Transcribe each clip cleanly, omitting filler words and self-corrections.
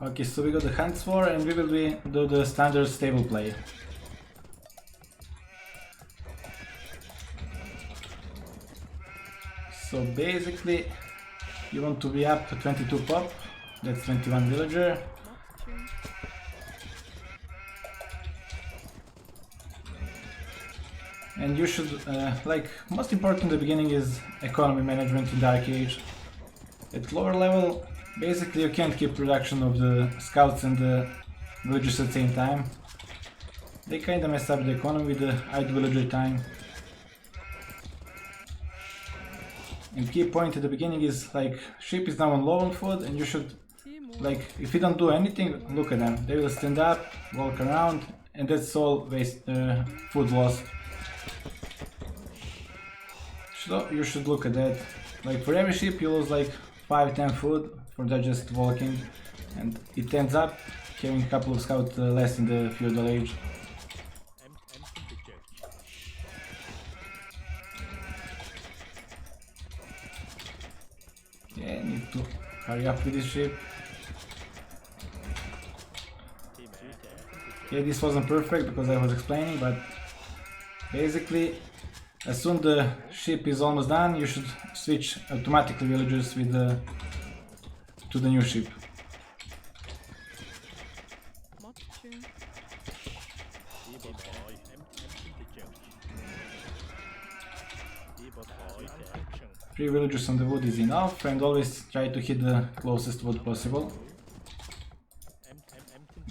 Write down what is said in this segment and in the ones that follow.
Okay, so we got the Hunts War and we will do the standard stable play. So basically, you want to be up to 22 pop, that's 21 villager. And you should, like, most important in the beginning is economy management in Dark Age. At lower level, basically you can't keep production of the scouts and the villagers at the same time. They kinda mess up the economy with the idle villager time. And key point at the beginning is, like, sheep is now on low on food and you should, like, if you don't do anything, look at them. They will stand up, walk around, and that's all waste food loss. So you should look at that. Like, for every sheep you lose like 5-10 food for that just walking, and it ends up having a couple of scouts less in the feudal age. Yeah, need to hurry up with this sheep. Yeah, this wasn't perfect because I was explaining, but basically as soon the ship is almost done, you should switch automatically villagers with to the new ship. Three villagers on the wood is enough, and always try to hit the closest wood possible.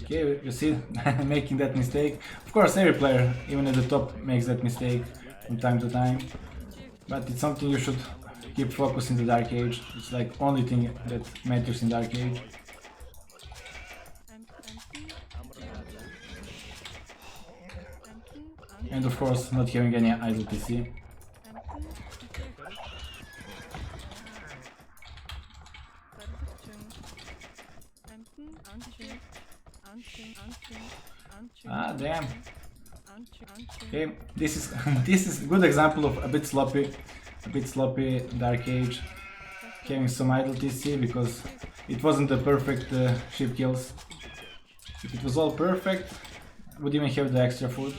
Okay, you see, making that mistake. Of course, every player, even at the top, makes that mistake from time to time. But it's something you should keep focused in the Dark Age. It's like only thing that matters in Dark Age. And of course, not having any idle PC. Ah, damn. Okay, this is this is a good example of a bit sloppy Dark Age, having some idle TC because it wasn't the perfect ship kills. If it was all perfect, I would even have the extra food.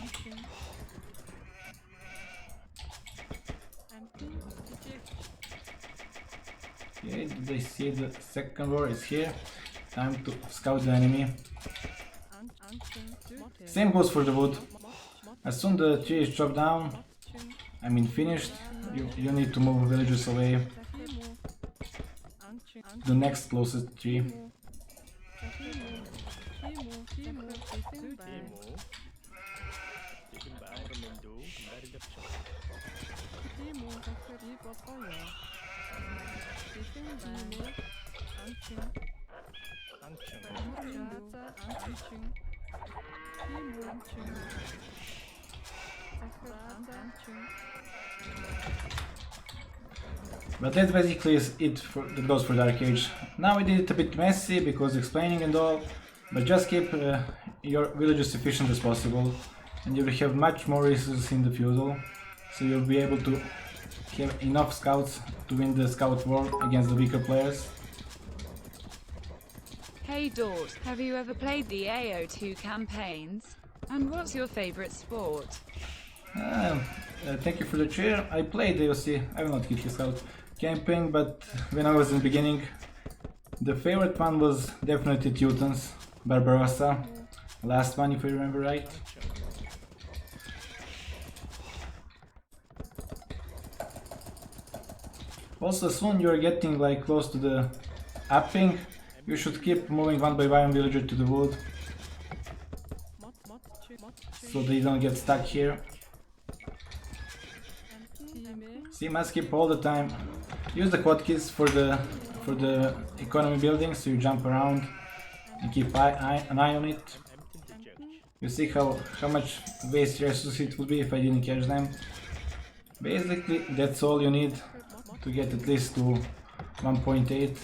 Okay, did they see the second war is here? Time to scout the enemy. Same goes for the wood. As soon the tree is chopped down, I mean finished, you need to move villagers away to the next closest tree. But that basically is it that goes for Dark Age. Now we did it a bit messy because explaining and all, but just keep your village as efficient as possible and you will have much more resources in the feudal, so you'll be able to have enough scouts to win the scout war against the weaker players. Hey Daut, have you ever played the AO2 campaigns? And what's your favorite sport? Thank you for the chair. I played AOC, I will not hit his scout campaign, but when I was in the beginning, the favorite one was definitely Teutons, Barbarossa, last one if I remember right. Also, soon you're getting like close to the upping, you should keep moving one by one villager to the wood, so they don't get stuck here. See, must keep all the time. Use the hotkeys for the economy building, so you jump around and keep an eye on it. You see how much waste resources it would be if I didn't catch them. Basically, that's all you need to get at least to 1.8.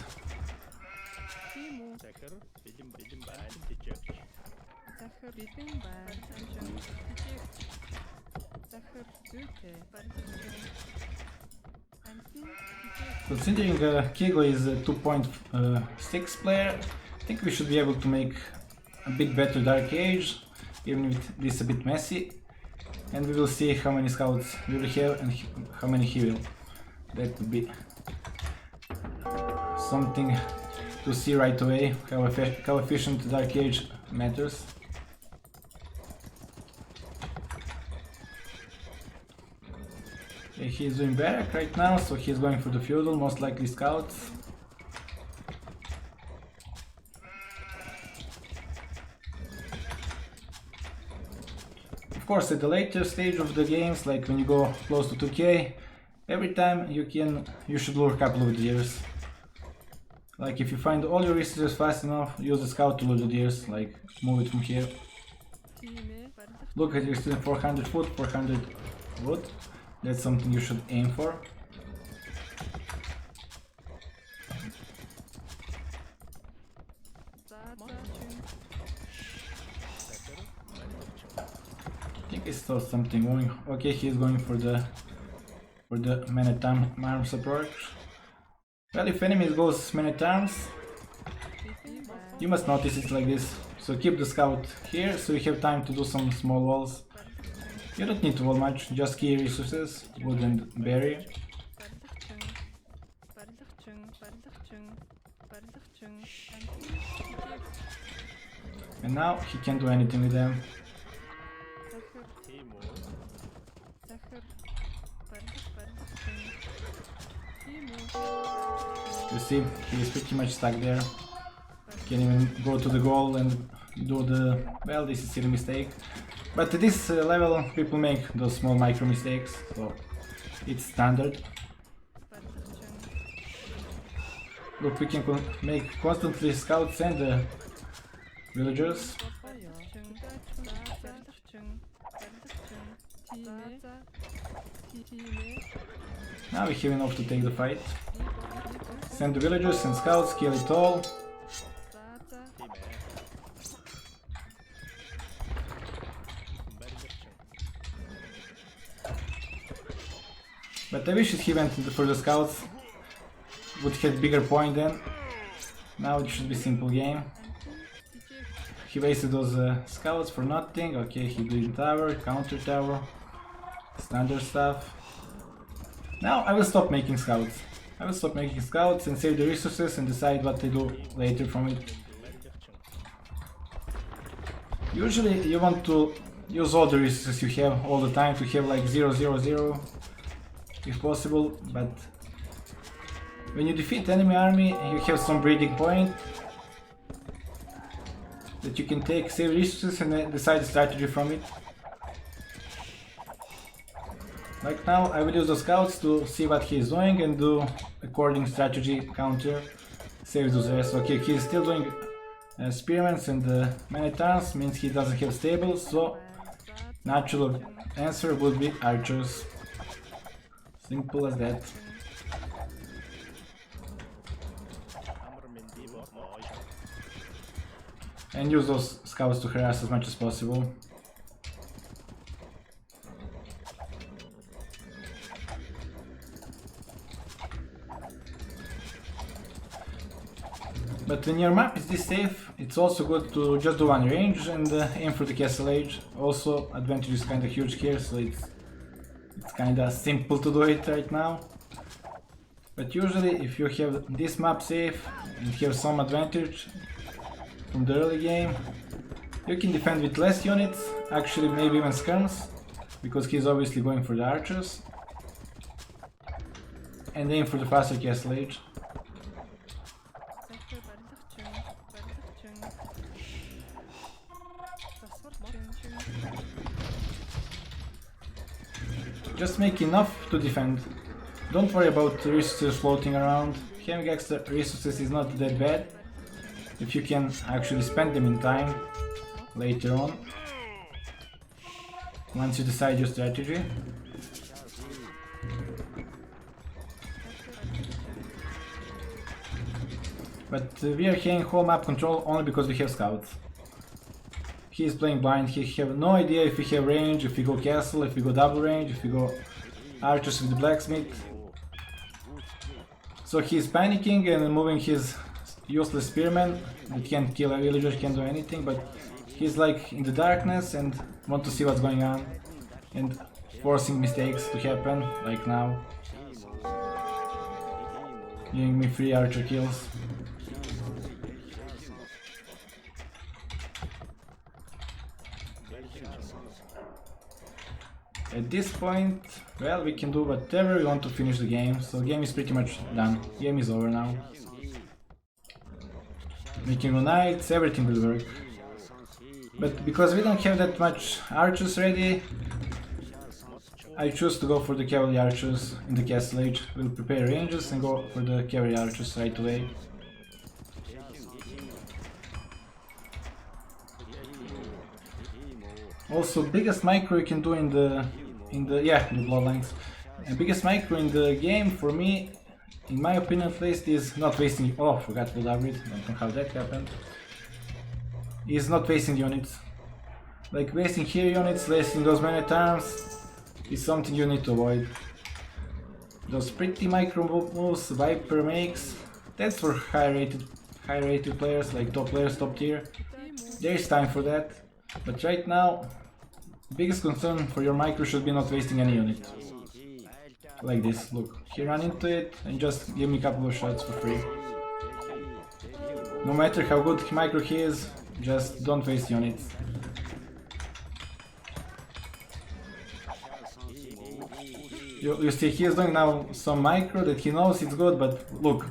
Considering Kigo is a 2.6 player, I think we should be able to make a bit better Dark Age, even if this is a bit messy. And we will see how many scouts we will have and how many he will. That would be something to see right away, how efficient Dark Age matters. Okay, he's doing barrack right now, so he's going for the feudal, most likely scouts. Of course, at the later stage of the games, like when you go close to 2k, every time you should lure a couple of deers. Like if you find all your resources fast enough, use the scout to lure the deers, like move it from here. Look at, you're still 400 foot, 400 wood. That's something you should aim for. I think I saw something going. Okay, he's going for the man at arms approach. Well, if enemies goes man at arms, you must notice it like this. So keep the scout here, so you have time to do some small walls. You don't need to wall much, just key resources, wood and berry. And now he can't do anything with them. You see, he is pretty much stuck there. Can't even go to the goal and do the... well, this is still a mistake. But at this level, people make those small micro mistakes, so it's standard. Look, we can make constantly scouts and villagers. Now we have enough to take the fight. Send the villagers and scouts, kill it all. But I wish he went for the scouts, would have bigger point then. Now it should be simple game. He wasted those scouts for nothing. Okay, he did tower, counter tower, standard stuff. Now I will stop making scouts. I will stop making scouts and save the resources and decide what to do later from it. Usually you want to use all the resources you have all the time to have like 000 if possible, but when you defeat enemy army you have some breeding point that you can take, save resources and then decide the strategy from it. Like now I will use the scouts to see what he is doing and do according strategy counter, save those rest. Okay, he is still doing spearmans and man-at-arms, means he doesn't have stables, so natural answer would be archers. Simple as that. And use those scouts to harass as much as possible. But when your map is this safe, it's also good to just do one range and aim for the castle age. Also, advantage is kinda huge here, so it's kinda simple to do it right now. But usually if you have this map safe and have some advantage from the early game, you can defend with less units, actually maybe even skirms, because he's obviously going for the archers, and aim for the faster castle age. Just make enough to defend. Don't worry about resources floating around. Having extra resources is not that bad if you can actually spend them in time later on, once you decide your strategy. But we are having whole map control only because we have scouts. He is playing blind, he have no idea if we have range, if we go castle, if we go double range, if we go archers with the blacksmith. So he's panicking and moving his useless spearman that can't kill a villager, can't do anything, but he's like in the darkness and want to see what's going on and forcing mistakes to happen, like now. Giving me 3 archer kills. At this point, well, we can do whatever we want to finish the game, so the game is pretty much done. Game is over now. We can unite, everything will work. But because we don't have that much archers ready, I choose to go for the cavalry archers in the castle age. We'll prepare ranges and go for the cavalry archers right away. Also, biggest micro you can do in the bloodlines. And biggest micro in the game for me, in my opinion at least, is not wasting. Oh, forgot to upgrade. Don't know how that happened. Is not wasting units. Like wasting here units, wasting those many times is something you need to avoid. Those pretty micro moves Viper makes, that's for high rated players, like top players, top tier. There is time for that. But right now, biggest concern for your micro should be not wasting any unit. Like this, look, he ran into it and just give me a couple of shots for free. No matter how good micro he is, just don't waste units. You see, he is doing now some micro that he knows it's good, but look,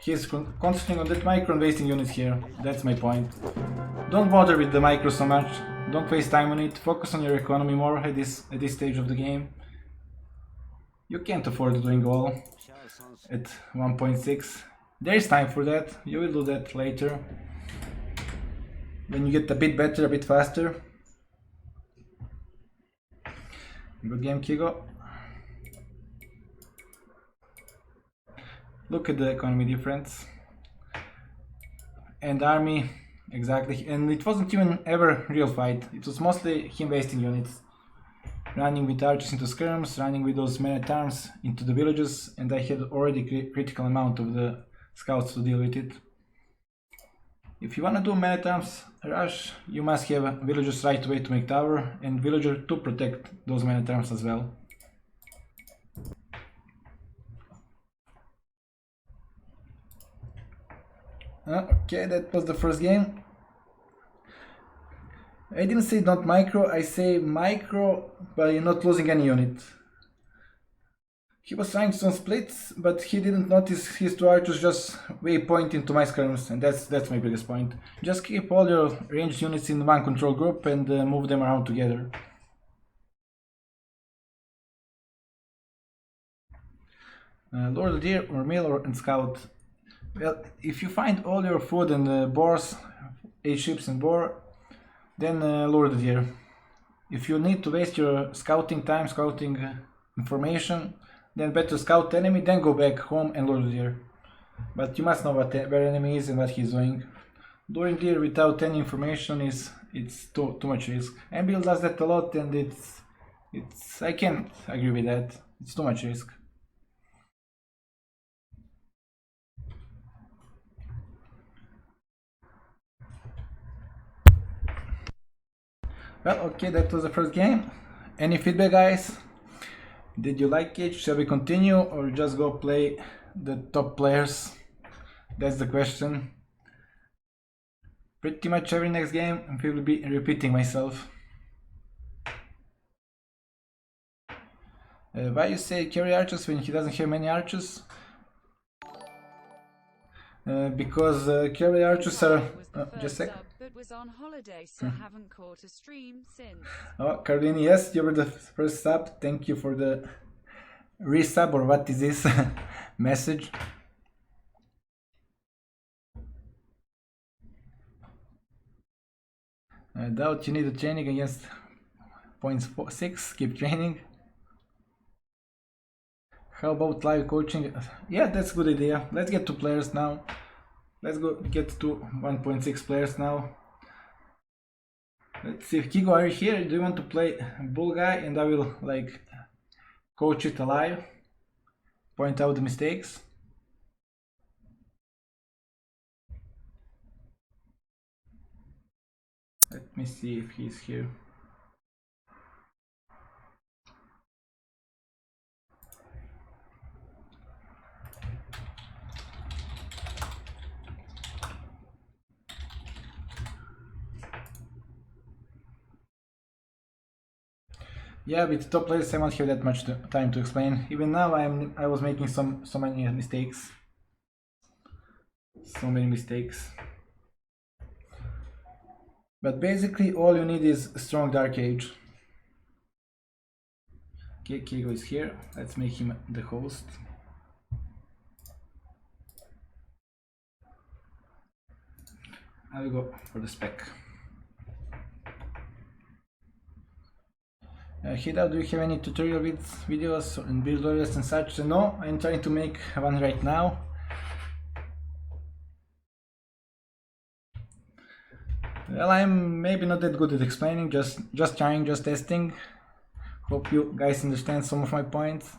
he's concentrating on that micro and wasting units here. That's my point. Don't bother with the micro so much. Don't waste time on it. Focus on your economy more at this stage of the game. You can't afford doing all at 1.6. There is time for that. You will do that later when you get a bit better, a bit faster. Good game, Kigo. Look at the economy difference. And army, exactly. And it wasn't even ever real fight. It was mostly him wasting units. Running with archers into skirms, running with those men-at-arms into the villages, and I had already critical amount of the scouts to deal with it. If you wanna do men-at-arms rush, you must have villagers right away to make tower, and villager to protect those men-at-arms as well. Okay, that was the first game. I didn't say not micro, I say micro, but you're not losing any unit. He was trying some splits, but he didn't notice his 2 archers just waypoint into my skirms, and that's my biggest point. Just keep all your ranged units in one control group and move them around together. Lure the deer or mill and scout. Well, if you find all your food and boars, 8 ships and boar, then lure the deer. If you need to waste your scouting time, scouting information, then better scout the enemy, then go back home and lure the deer. But you must know where enemy is and what he's doing. Luring deer without any information it's too much risk. Ambil does that a lot, and it's I can't agree with that. It's too much risk. Well, okay, that was the first game. Any feedback, guys? Did you like it? Shall we continue or just go play the top players? That's the question. Pretty much every next game I will be repeating myself. Why you say carry archers when he doesn't have many archers? Because carry archers are... just a sec. But was on holiday, so haven't caught a stream since. Oh, Carlini, yes, you were the first sub. Thank you for the resub, or what is this message? Doubt you need a training against 0.6. Keep training. How about live coaching? Yeah, that's a good idea. Let's get to players now. Let's go get to 1.6 players now. Let's see, Kigo, are you here? Do you want to play bull guy and I will like coach it alive? Point out the mistakes. Let me see if he's here. Yeah, with top players I won't have that much time to explain. Even now I was making so many mistakes. So many mistakes. But basically all you need is a strong Dark Age. Okay, Kigo is here. Let's make him the host. I will go for the spec. Hida, do you have any tutorial videos and build tutorials and such? No, I'm trying to make one right now. Well, I'm maybe not that good at explaining, just trying, just testing. Hope you guys understand some of my points.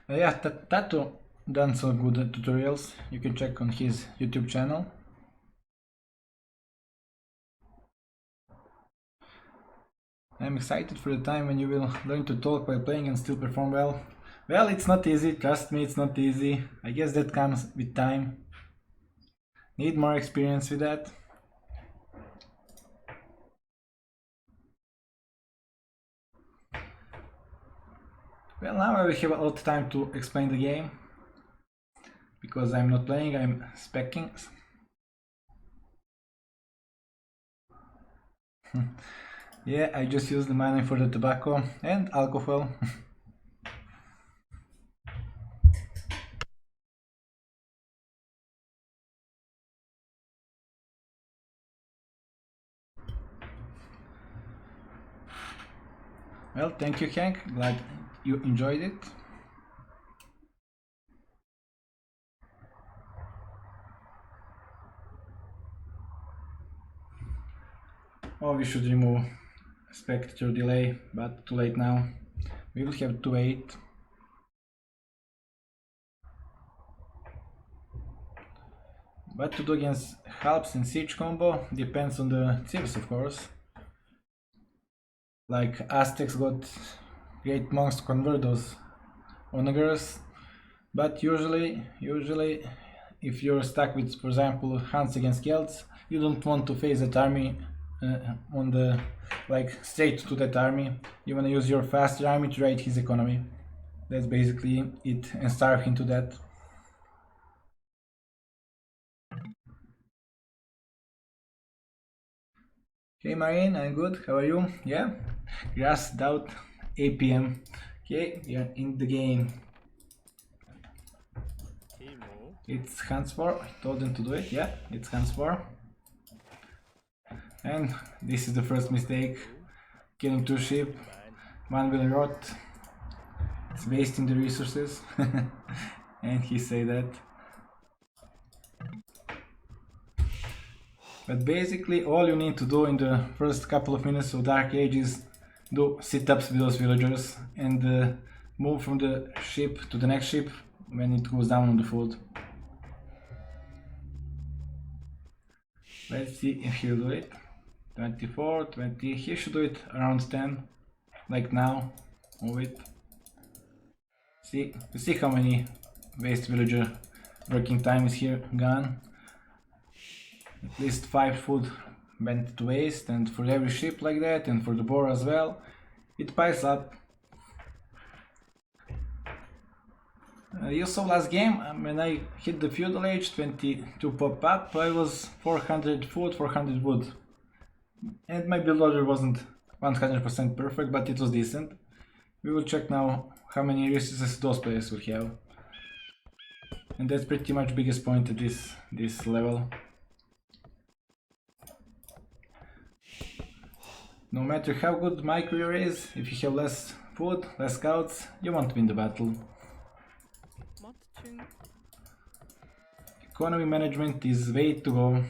Yeah, Tato done some good tutorials. You can check on his YouTube channel. I'm excited for the time when you will learn to talk while playing and still perform well. Well, it's not easy, trust me, it's not easy. I guess that comes with time. Need more experience with that. Well, now I will have a lot of time to explain the game. Because I'm not playing, I'm speccing. Yeah, I just used the money for the tobacco and alcohol. Well, thank you, Hank. Glad you enjoyed it. Oh, we should remove spectator delay, but too late now. We will have to wait. What to do against Halps and Siege combo depends on the tiers, of course. Like Aztecs got great monks to convert those onagers, but usually if you're stuck with, for example, Huns against Celts, you don't want to face that army on the straight to that army. You want to use your faster army to raid his economy. That's basically it, and starve him to that. Hey Marine, I'm good. How are you? Yeah? Grass, Daut, 8 p.m. Okay, we are in the game. It's Hans 4. I told them to do it. Yeah, it's Hans 4. And this is the first mistake. Killing 2 sheep. One will rot. It's wasting the resources. And he say that. But basically all you need to do in the first couple of minutes of Dark Age is do sit-ups with those villagers and move from the ship to the next ship when it goes down on the foot. Let's see if he'll do it. 24, 20, he should do it around 10, like now. Move it. See, you see how many waste villager working time is here gone. At least 5 food went to waste, and for every ship like that, and for the boar as well, it piles up. You saw last game, when I hit the feudal age, 22 pop up, I was 400 food, 400 wood. And my build order wasn't 100% perfect, but it was decent. We will check now how many resources those players will have. And that's pretty much biggest point at this level. No matter how good my career is, if you have less food, less scouts, you won't win the battle. Economy management is way to go.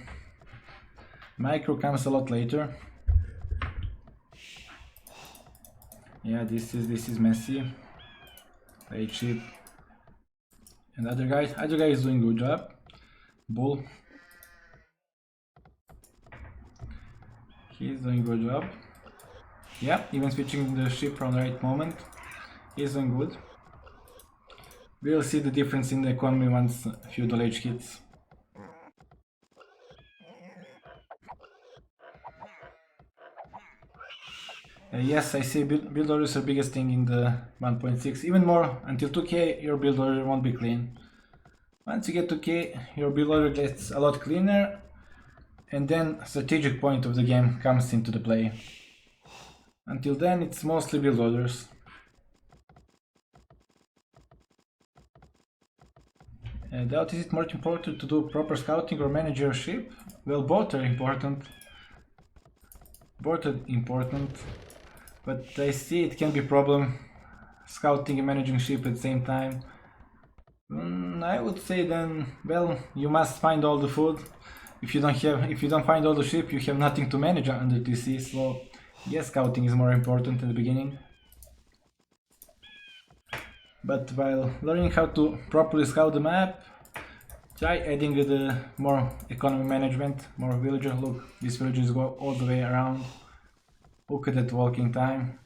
Micro comes a lot later. Yeah, this is messy. Late ship. And other guy is doing good job. Bull. He's doing good job. Yeah, even switching the ship from the right moment. He's doing good. We'll see the difference in the economy once feudal age hits. Yes, I see build order is the biggest thing in the 1.6. Even more, until 2k your build order won't be clean. Once you get 2k, your build order gets a lot cleaner, and then strategic point of the game comes into the play. Until then, it's mostly build orders. Doubt, is it more important to do proper scouting or manage your ship? Well, both are important. Both are important. But I see it can be a problem scouting and managing ship at the same time. I would say then, well, you must find all the food. If you don't find all the ship, you have nothing to manage under TC. So yes, scouting is more important at the beginning. But while learning how to properly scout the map, try adding the more economy management, more villager. Look, these villagers go all the way around. Look at that walking time,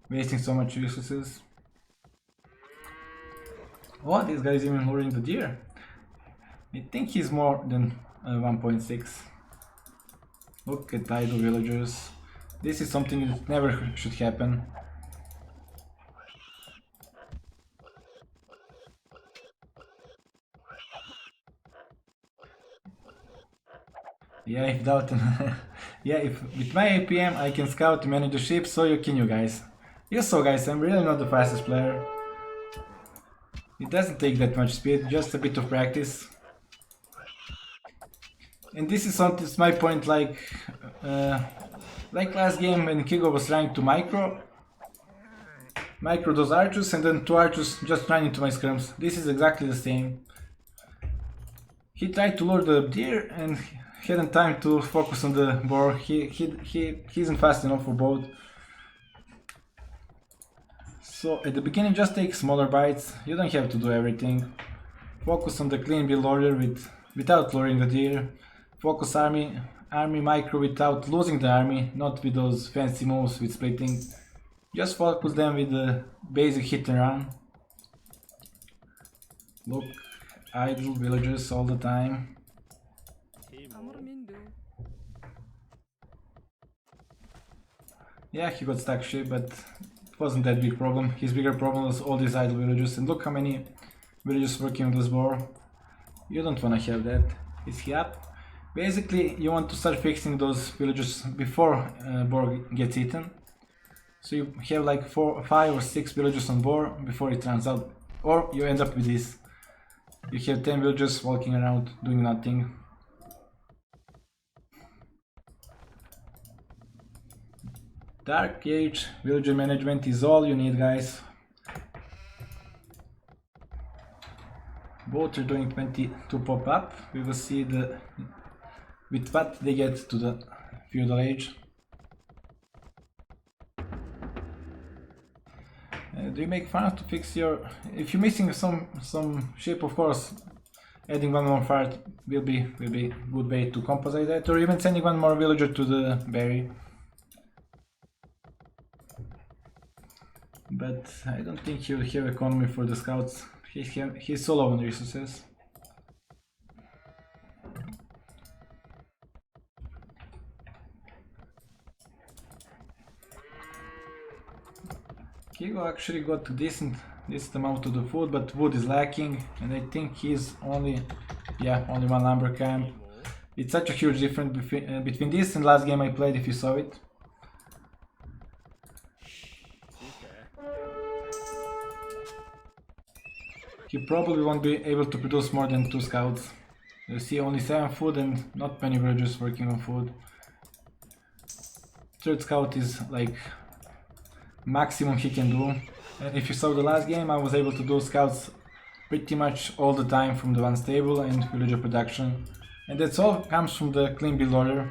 wasting so much resources. Oh, this guy is even luring the deer. I think he's more than 1.6. Look at idle villagers. This is something that never should happen. Yeah, if Daut, yeah, if with my APM I can scout to manage the ship, so can you guys. You saw, guys, I'm really not the fastest player. It doesn't take that much speed, just a bit of practice. And this is my point, like last game when Kigo was trying to micro those archers, and then 2 archers just ran into my scrums. This is exactly the same. He tried to lure the deer and hadn't time to focus on the boar. He isn't fast enough for both. So at the beginning, just take smaller bites. You don't have to do everything. Focus on the clean build order without luring the deer. Focus army micro without losing the army, not with those fancy moves with splitting. Just focus them with the basic hit and run. Look, idle villagers all the time. Yeah, he got stuck ship, but it wasn't that big problem. His bigger problem was all these idle villagers, and look how many villagers working on this boar. You don't wanna have that. Is he up? Basically, you want to start fixing those villagers before boar gets eaten. So you have like 4, 5 or 6 villagers on boar before it runs out. Or you end up with this. You have 10 villagers walking around doing nothing. Dark Age villager management is all you need, guys. Both are doing 22 pop up. We will see with what they get to the feudal age. Do you make farms to fix your... If you're missing some ship, of course, adding one more fart will be a good way to compensate that, or even sending one more villager to the berry. But I don't think he'll have economy for the scouts. He's so low on resources. Kigo actually got a decent amount of the food, but wood is lacking, and I think he's only one lumber camp. It's such a huge difference between this and last game I played, if you saw it. He probably won't be able to produce more than 2 scouts. You see only 7 food and not many villagers working on food. 3rd scout is like maximum he can do. And if you saw the last game, I was able to do scouts pretty much all the time from the 1 stable and villager production. And that's all comes from the clean build order.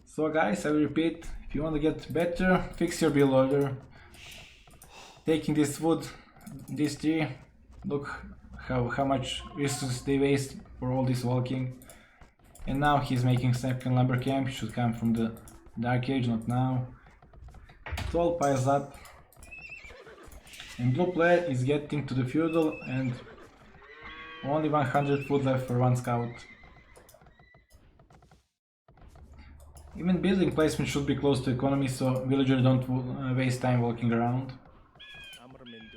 So guys, I will repeat, If you want to get better, fix your build order. Taking this wood, this tree, look how much resources they waste for all this walking. And now he's making second lumber camp. He should come from the Dark Age, not now. It all piles up. And blue player is getting to the feudal and only 100 food left for one scout. Even building placement should be close to economy, so villagers don't waste time walking around.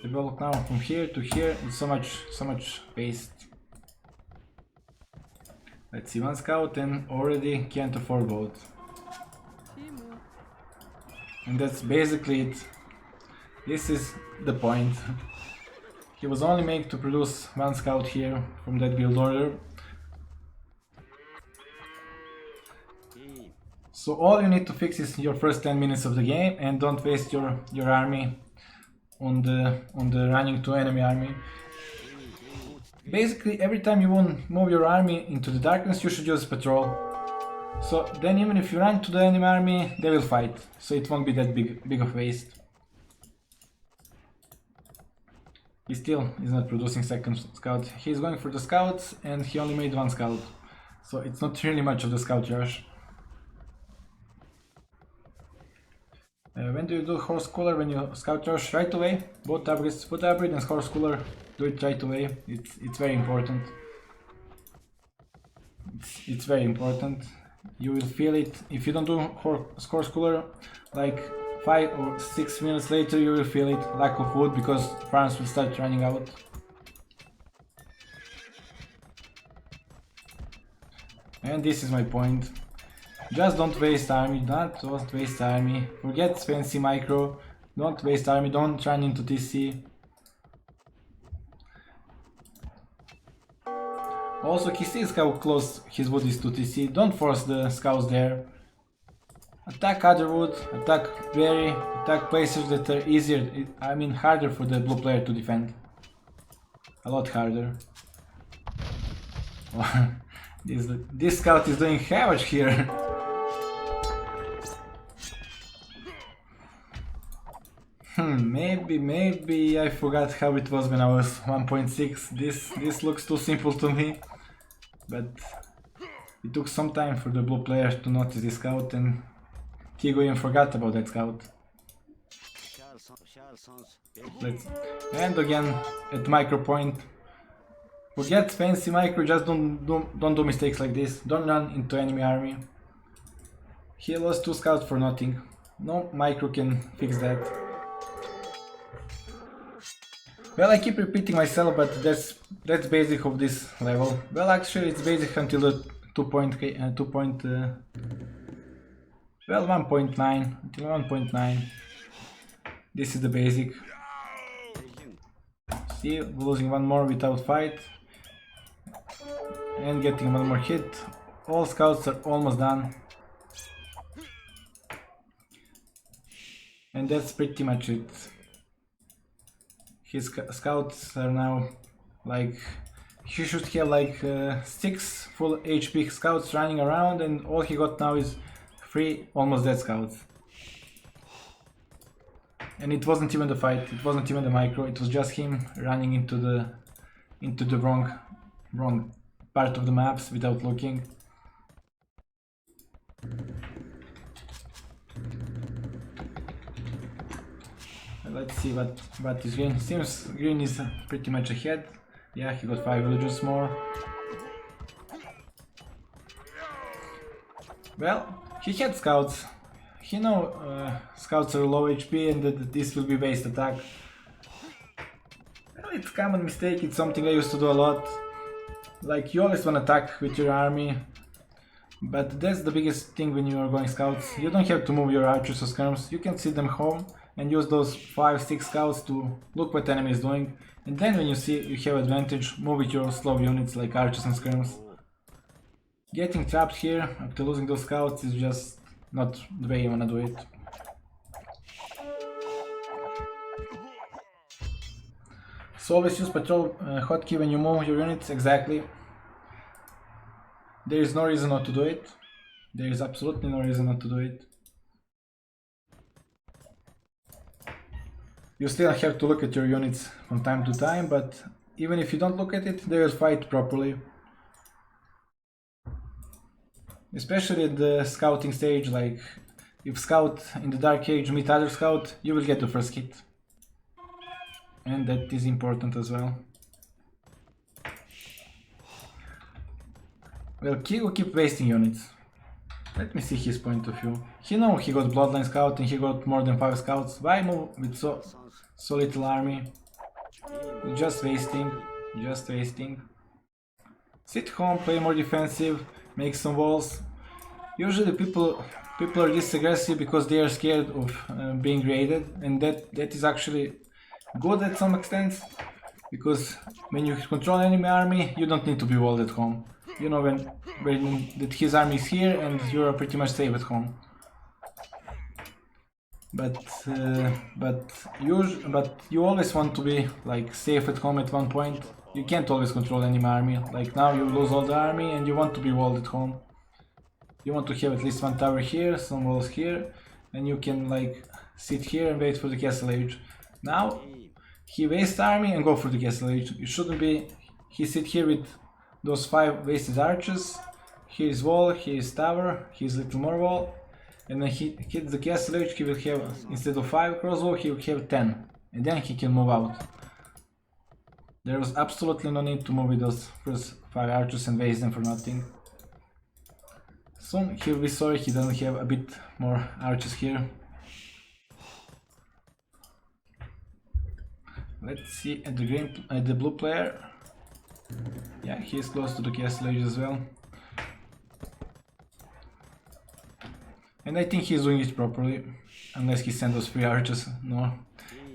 Develop now from here to here, it's so much waste. Let's see, one scout and already can't afford both. And that's basically it. This is the point. He was only made to produce one scout here from that build order. So all you need to fix is your first 10 minutes of the game and don't waste your army on the running to enemy army. Basically every time you want to move your army into the darkness you should use patrol. So then even if you run to the enemy army they will fight, so it won't be that big of waste. He still is not producing second scout. He's going for the scouts and he only made one scout. So it's not really much of the scout rush. When do you do horse cooler? When you scout rush? Right away. Both upgrades, foot upgrade and horse cooler, do it right away. It's very important. It's very important. You will feel it. If you don't do horse cooler, like 5 or 6 minutes later you will feel it, lack of wood, because farms will start running out. And this is my point. Just don't waste army, don't waste army. Forget fancy micro, don't waste army, don't run into TC. Also he sees how close his wood is to TC, don't force the scouts there. Attack other wood, attack berry, attack places that are easier, I mean harder for the blue player to defend. A lot harder. This scout is doing havoc here. Maybe I forgot how it was when I was 1.6. This looks too simple to me. But it took some time for the blue players to notice this scout, and Kigo even forgot about that scout. And again at micro point. Forget fancy micro, just don't do mistakes like this. Don't run into enemy army. He lost 2 scouts for nothing. No micro can fix that. Well, I keep repeating myself, but that's basic of this level. Well, actually it's basic until the 1.9 until 1.9. This is the basic. See, losing one more without fight and getting one more hit. All scouts are almost done. And that's pretty much it. His scouts are now like, he should have like 6 full HP scouts running around, and all he got now is 3 almost dead scouts. And it wasn't even the fight, it wasn't even the micro, it was just him running into the wrong part of the maps without looking. Let's see what is green. Seems green is pretty much ahead. Yeah, he got 5 villagers more. Well, he had scouts. He know scouts are low HP and that this will be waste attack. Well, it's a common mistake, it's something I used to do a lot. Like, you always want to attack with your army, but that's the biggest thing when you are going scouts. You don't have to move your archers or skirms, you can sit them home and use those 5-6 scouts to look what enemy is doing, and then when you see you have advantage, move with your slow units like archers and skirms. Getting trapped here after losing those scouts is just not the way you wanna do it. So always use patrol hotkey when you move your units, exactly. There is no reason not to do it. There is absolutely no reason not to do it. You still have to look at your units from time to time, but even if you don't look at it, they will fight properly. Especially at the scouting stage, like if scout in the Dark Age meet other scout, you will get the first hit. And that is important as well. Well, he will keep wasting units. Let me see his point of view. He knows he got Bloodline Scout and he got more than 5 scouts. Why move with so little army? Just wasting. Just wasting. Sit home, play more defensive, make some walls. Usually people are this aggressive because they are scared of being raided, and that is actually good at some extent, because when you control enemy army, you don't need to be walled at home. You know when that his army is here and you are pretty much safe at home. But you always want to be like safe at home at one point. You can't always control enemy army. Like now you lose all the army and you want to be walled at home. You want to have at least one tower here, some walls here, and you can like sit here and wait for the castle age. Now he wastes army and go for the castle age. It shouldn't be. He sit here with those 5 wasted archers. Here is wall, here is tower, here is little more wall, and then he hits the castle age. He will have, instead of 5 crossbow, he will have 10, and then he can move out. There was absolutely no need to move with those first 5 archers and waste them for nothing. Soon he'll be sorry he doesn't have a bit more archers here. Let's see at the blue player. Yeah, he is close to the castle age as well. And I think he's doing it properly, unless he sends those 3 archers. No,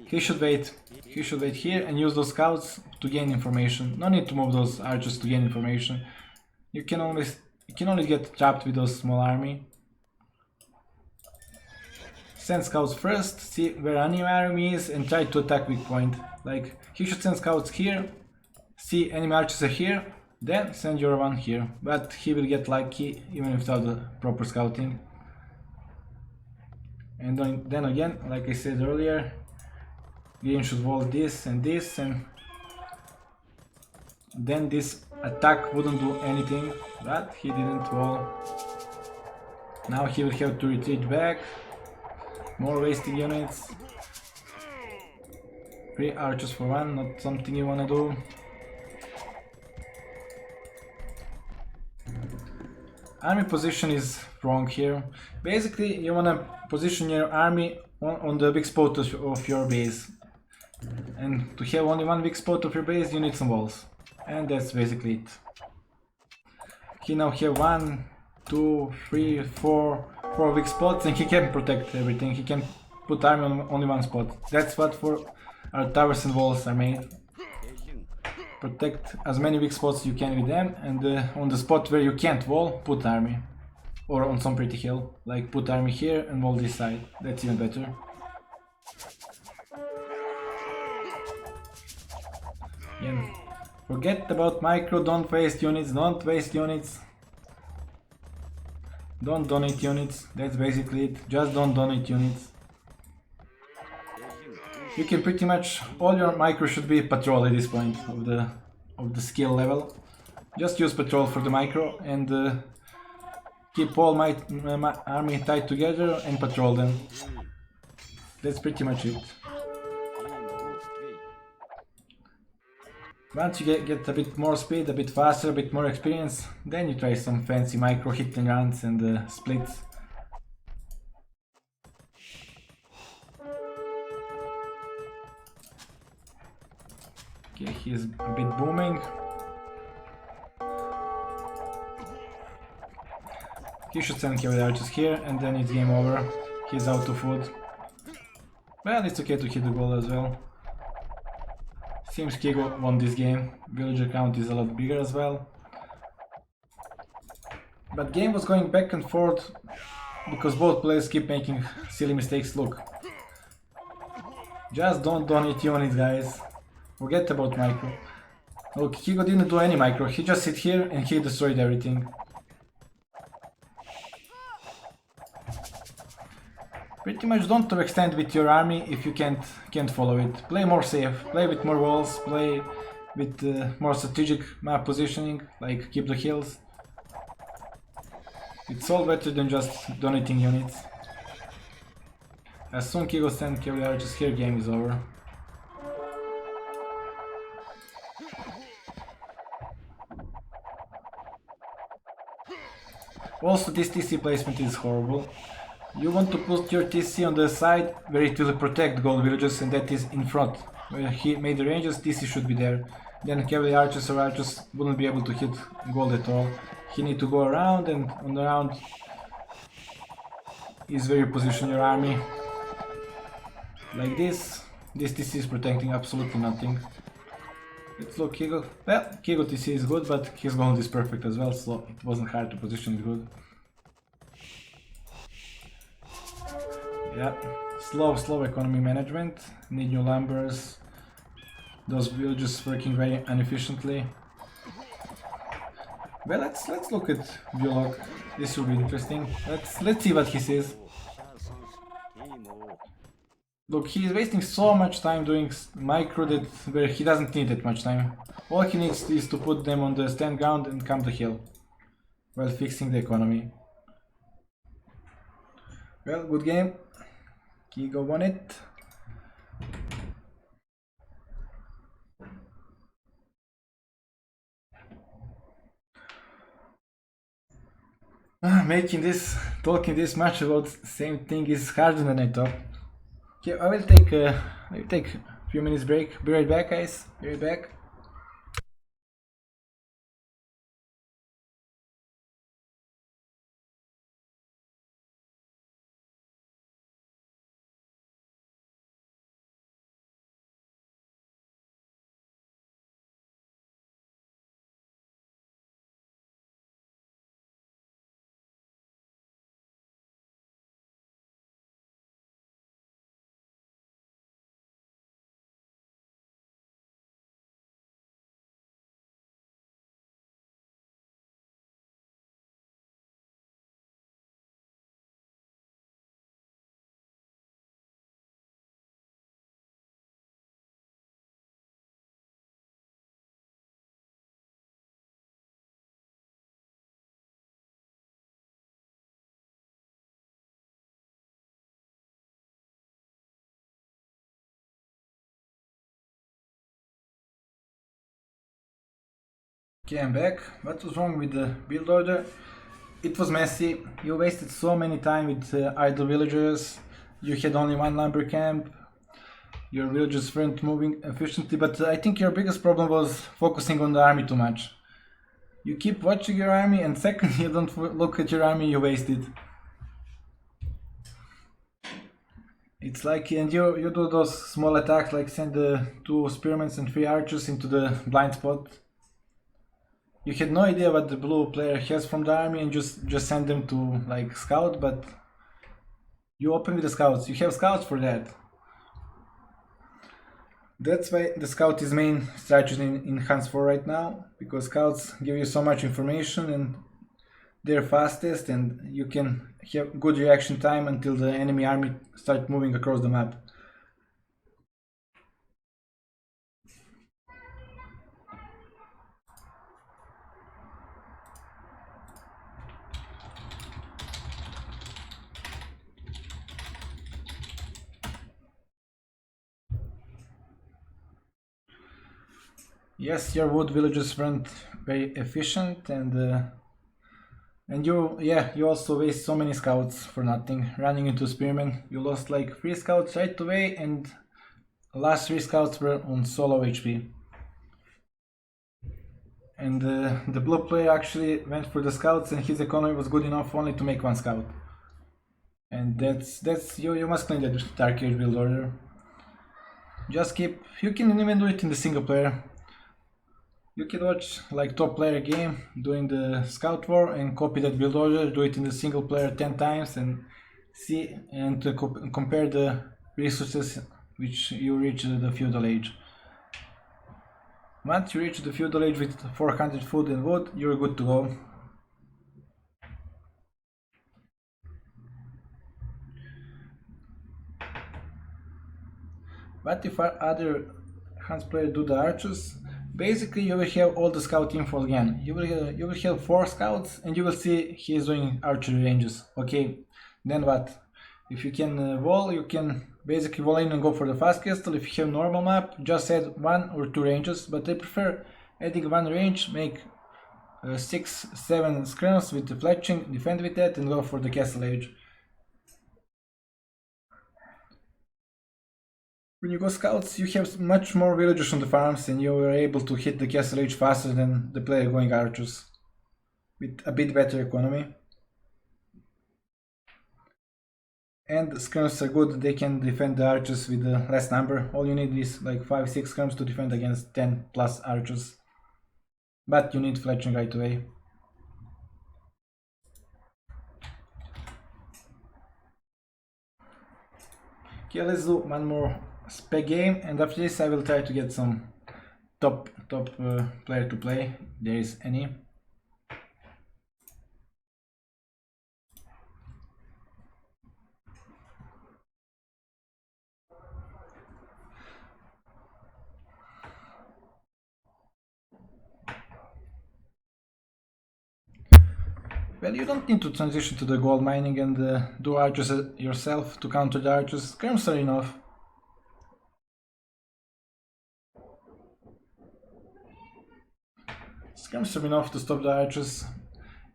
he should wait. He should wait here and use those scouts to gain information. No need to move those archers to gain information. You can only get trapped with those small army. Send scouts first, see where enemy army is, and try to attack weak point. Like he should send scouts here, see enemy archers are here, then send your one here. But he will get lucky even without the proper scouting. And then again, like I said earlier, game should wall this, and then this attack wouldn't do anything, but he didn't wall. Now he will have to retreat back. More wasted units. 3 archers for 1, not something you wanna do. Army position is wrong here. Basically, you wanna position your army on the big spot of your base. And to have only one big spot of your base, you need some walls. And that's basically it. He now have 1, 2, 3, 4 big spots, and he can protect everything. He can put army on only one spot. That's what for our towers and walls are made. Protect as many weak spots you can with them, and on the spot where you can't wall, put army. Or on some pretty hill, like put army here and wall this side. That's even better. Again, forget about micro, don't waste units, don't waste units. Don't donate units, that's basically it. Just don't donate units. You can pretty much, all your micro should be patrol at this point of the skill level. Just use patrol for the micro and keep all my army tied together and patrol them. That's pretty much it. Once you get a bit more speed, a bit faster, a bit more experience, then you try some fancy micro hit and runs and splits. Okay, he's a bit booming. He should send cavalry archers here and then it's game over. He's out of food. Well, it's okay to hit the goal as well. Seems Kigo won this game. Villager count is a lot bigger as well. But game was going back and forth because both players keep making silly mistakes. Look. Just don't donate units, guys. Forget about micro. Look, Kigo didn't do any micro. He just sit here and he destroyed everything. Pretty much don't overextend with your army if you can't follow it. Play more safe, play with more walls, play with more strategic map positioning, like keep the hills. It's all better than just donating units. As soon Kigo send cavalry archers here, game is over. Also, this TC placement is horrible. You want to put your TC on the side where it will protect gold villages, and that is in front. Where he made the ranges, TC should be there. Then cavalry archers or archers wouldn't be able to hit gold at all. He need to go around, and on the round is where you position your army. Like this. This TC is protecting absolutely nothing. Let's look Kigo. Well, Kigo TC is good, but his gold is perfect as well, so it wasn't hard to position it good. Yeah, slow economy management. Need new lumbers. Those villages working very inefficiently. Well, let's look at Biolog. This will be interesting. Let's see what he says. Look, he is wasting so much time doing micro that where he doesn't need that much time. All he needs is to put them on the stand ground and come the hill while fixing the economy. Well, good game. Kigo won it. Talking this much about the same thing is harder than I thought. Okay, I will take a few minutes break. Be right back, guys. Be right back. Okay, I'm back. What was wrong with the build order? It was messy. You wasted so many time with idle villagers. You had only one lumber camp. Your villagers weren't moving efficiently, but I think your biggest problem was focusing on the army too much. You keep watching your army, and second, you don't look at your army, you waste it. It's like, and you do those small attacks, like send the 2 spearmen and 3 archers into the blind spot. You had no idea what the blue player has from the army and just send them to like scout, but you open with the scouts. You have scouts for that. That's why the scout is main strategy in Hans 4 right now, because scouts give you so much information and they're fastest, and you can have good reaction time until the enemy army starts moving across the map. Yes, your wood villages weren't very efficient, and you also waste so many scouts for nothing. Running into spearmen, you lost like 3 scouts right away, and the last 3 scouts were on solo HP. And the blue player actually went for the scouts, and his economy was good enough only to make 1 scout. And that's you must clean that Dark Age build order. Just keep. You can even do it in the single player. You can watch like top player game doing the scout war and copy that build order, do it in the single player 10 times and see and to compare the resources which you reach the feudal age. Once you reach the feudal age with 400 food and wood, you're good to go. But if our other Hans player do the archers, basically you will have all the scout info again. You will have 4 scouts and you will see he is doing archery ranges. Okay, then what? If you can wall, you can basically wall in and go for the fast castle. If you have normal map, just add 1 or 2 ranges, but I prefer adding 1 range, make 6-7 scrums with the fletching, defend with that and go for the castle age. When you go scouts, you have much more villagers on the farms and you are able to hit the castle age faster than the player going archers, with a bit better economy. And the scrums are good, they can defend the archers with the less number. All you need is like 5-6 scrums to defend against 10 plus archers. But you need fletching right away. Okay, let's do one more spec game, and after this I will try to get some top player to play, if there is any. Well, you don't need to transition to the gold mining and do archers yourself to counter the archers. Scrums are enough. Scrums are enough to stop the archers.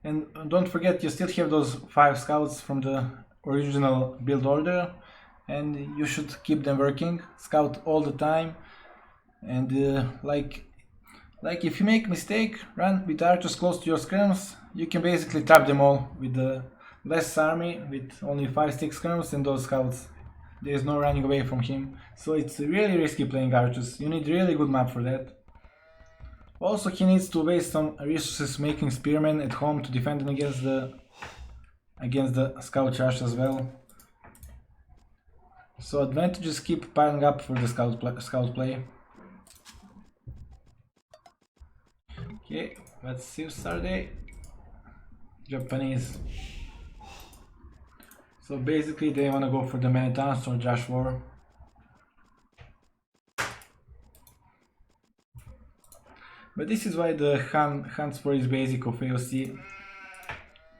And don't forget, you still have those 5 scouts from the original build order, and you should keep them working. Scout all the time, and like if you make a mistake, run with archers close to your scrums. You can basically trap them all with the less army, with only 5-6 scrums and those scouts. There is no running away from him, so it's really risky playing archers. You need really good map for that. Also, he needs to waste some resources making spearmen at home to defend against the scout rush as well. So advantages keep piling up for the scout play. Okay, let's see Saturday. Japanese. So basically they wanna go for the Manitans or Josh War. But this is why the Han Sport is basic of AOC.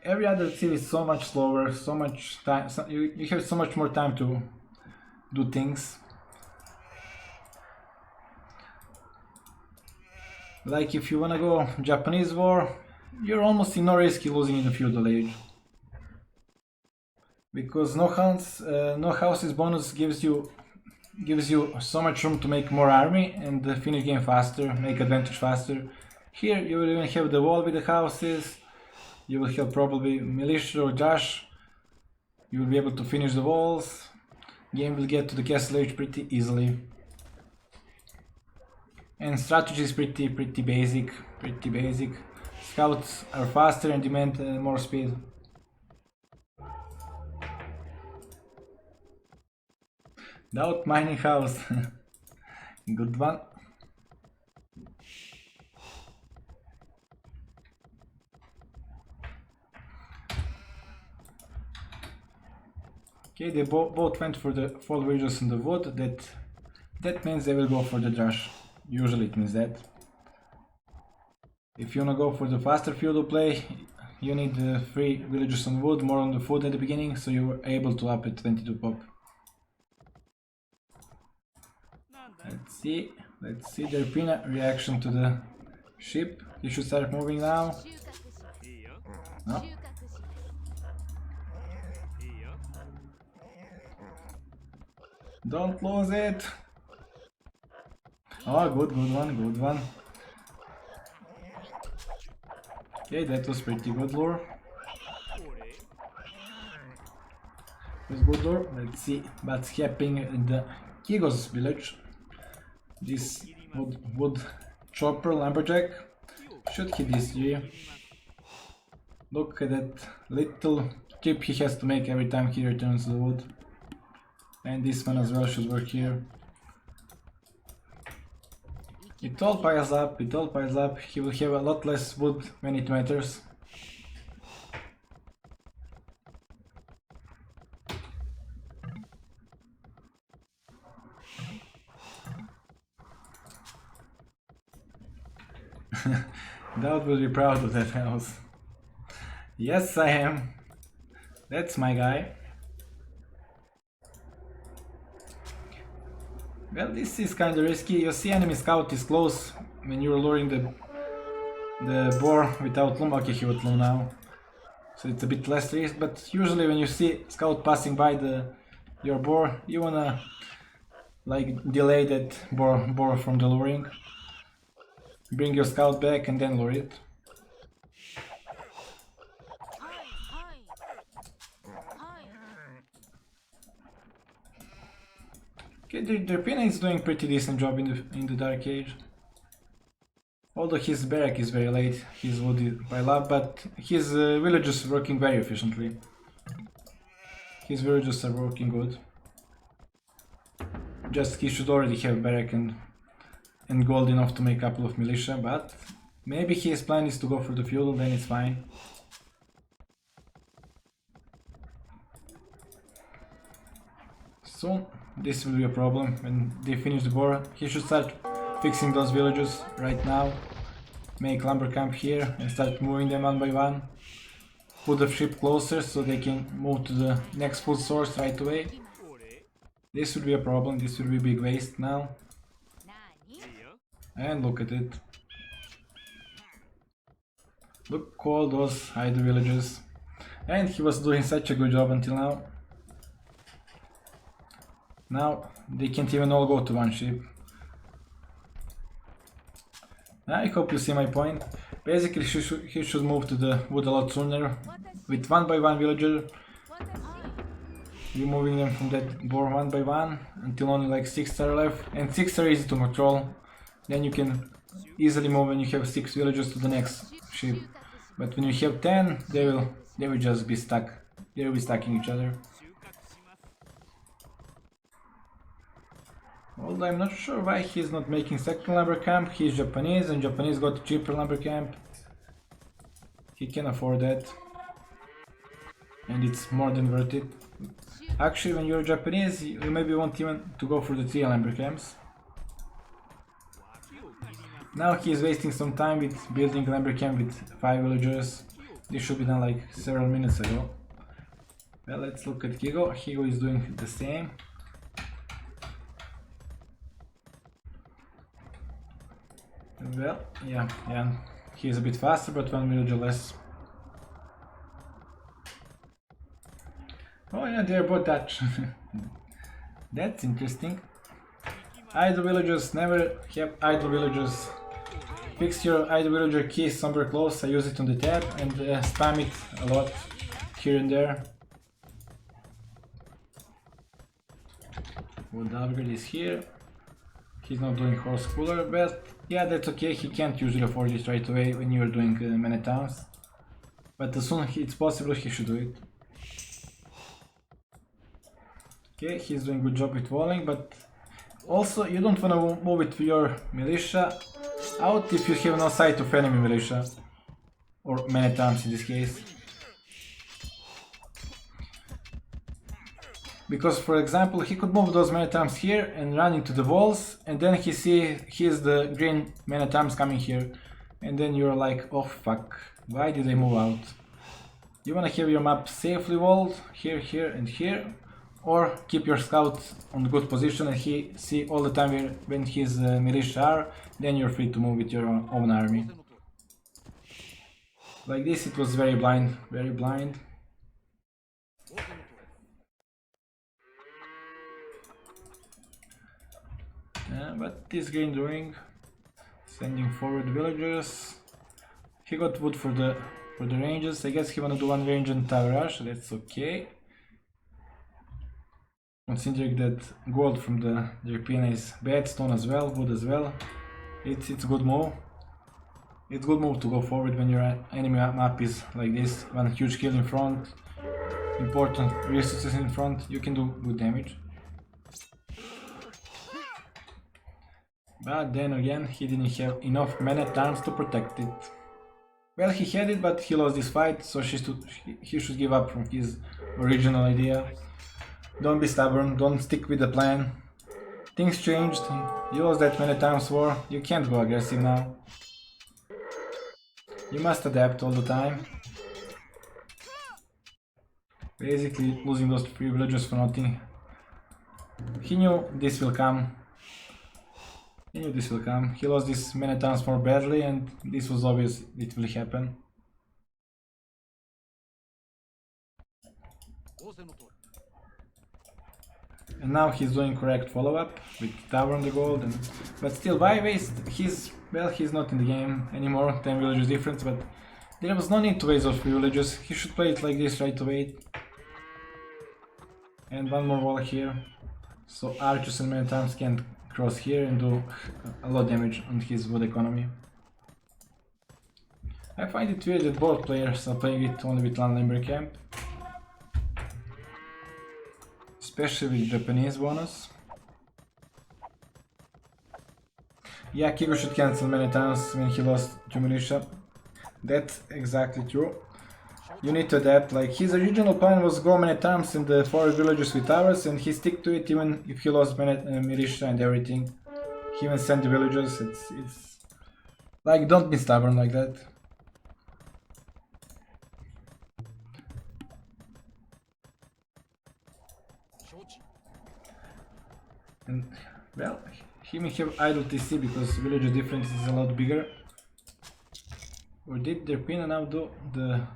Every other team is so much slower, so much time. You have so much more time to do things. Like if you wanna go Japanese War, you're almost in no risk losing in the feudal age. Because no houses bonus gives you so much room to make more army and finish game faster, make advantage faster. Here you will even have the wall with the houses, you will have probably militia or Josh, you will be able to finish the walls, game will get to the castle age pretty easily. And strategy is pretty basic, Scouts are faster and demand more speed. Daut mining house. Good one. Okay, they both went for the fall ridges in the wood. That means they will go for the Josh. Usually it means that. If you wanna go for the faster feudal play, you need 3 villagers on wood, more on the food at the beginning, so you're able to up it 22 pop. Let's see the Irpina reaction to the ship. You should start moving now. No? Don't lose it! Oh, good one. Okay, that was pretty good lore. Let's see what's happening in the Kigos village. This wood chopper lumberjack should hit this tree. Look at that little trip he has to make every time he returns the wood. And this one as well should work here. It all piles up, he will have a lot less wood when it matters. Daut will be proud of that house. Yes, I am. That's my guy. Well, this is kinda risky. You see enemy scout is close when you're luring the boar without loom. Okay, he would loom now. So it's a bit less risk, but usually when you see scout passing by your boar, you wanna like delay that boar from the luring. Bring your scout back and then lure it. Okay, the Pina is doing pretty decent job in the Dark Age. Although his barrack is very late, his wood pile up, but his villages are working very efficiently. His villages are working good. Just he should already have barrack and gold enough to make a couple of militia, but maybe his plan is to go for the feudal, then it's fine. Soon this will be a problem when they finish the war. He should start fixing those villages right now. Make lumber camp here and start moving them one by one. Put the ship closer so they can move to the next food source right away. This would be a problem, this would be a big waste now. And look at it. Look all those idle villages. And he was doing such a good job until now. Now they can't even all go to one ship. I hope you see my point. Basically he should move to the wood a lot sooner. With one by one villager. Removing them from that boar one by one until only like 6 are left. And 6 are easy to control. Then you can easily move when you have 6 villagers to the next ship. But when you have 10, they will just be stuck. They will be stacking each other. Although I'm not sure why he's not making second lumber camp. He's Japanese and Japanese got a cheaper lumber camp. He can afford that. And it's more than worth it. Actually, when you're Japanese, you maybe won't even to go for the 3 lumber camps. Now he's wasting some time with building a lumber camp with 5 villagers. This should be done like several minutes ago. Well, let's look at Higo. Higo is doing the same. Well, yeah, he's a bit faster, but 1 villager less. Oh yeah, they're both Dutch. That's interesting. Idle villagers, never have idle villagers. Fix your idle villager key somewhere close. I use it on the tab and spam it a lot here and there. Wood upgrade is here. He's not doing horse cooler, but yeah, that's okay. He can't usually afford it right away when you're doing many towns. But as soon as it's possible, he should do it. Okay, he's doing a good job with walling, but also you don't want to move it with your militia out if you have no sight of enemy militia. Or many times in this case. Because for example, he could move those many times here and run into the walls, and then he's the green many times coming here. And then you're like, oh fuck, why did I move out? You wanna have your map safely walled, here, here and here. Or keep your scout on good position and he see all the time when his militia are, then you're free to move with your own army. Like this it was very blind, very blind. What is Green doing? Sending forward villagers. He got wood for the ranges. I guess he wanna do one range and tower rush, that's okay. Considering that gold from the European is bad, stone as well, wood as well. It's a good move. It's a good move to go forward when your enemy map is like this. One huge kill in front, important resources in front, you can do good damage. But then again, he didn't have enough man-at-arms to protect it. Well, he had it, but he lost this fight, so he should give up from his original idea. Don't be stubborn, don't stick with the plan. Things changed, you lost that many times war, you can't go aggressive now. You must adapt all the time. Basically losing those 3 villagers for nothing. He knew this will come. He lost this many times more badly, and this was obvious it will happen. And now he's doing correct follow-up with tower on the gold, but still, why waste? He's not in the game anymore, 10 villagers difference, but there was no need to waste those 3 villagers. He should play it like this right away. And one more wall here, so archers and many times can cross here and do a lot of damage on his wood economy. I find it weird that both players are playing it only with one lumber camp, especially with Japanese bonus. Yeah, Kigo should cancel many times when he lost to militia. That's exactly true. You need to adapt. Like, his original plan was go many times in the 4 villages with towers, and he stick to it even if he lost many militia and everything. He even sent the villagers. It's like, don't be stubborn like that. And well, he may have idle TC because villager difference is a lot bigger. Or did their pin now do the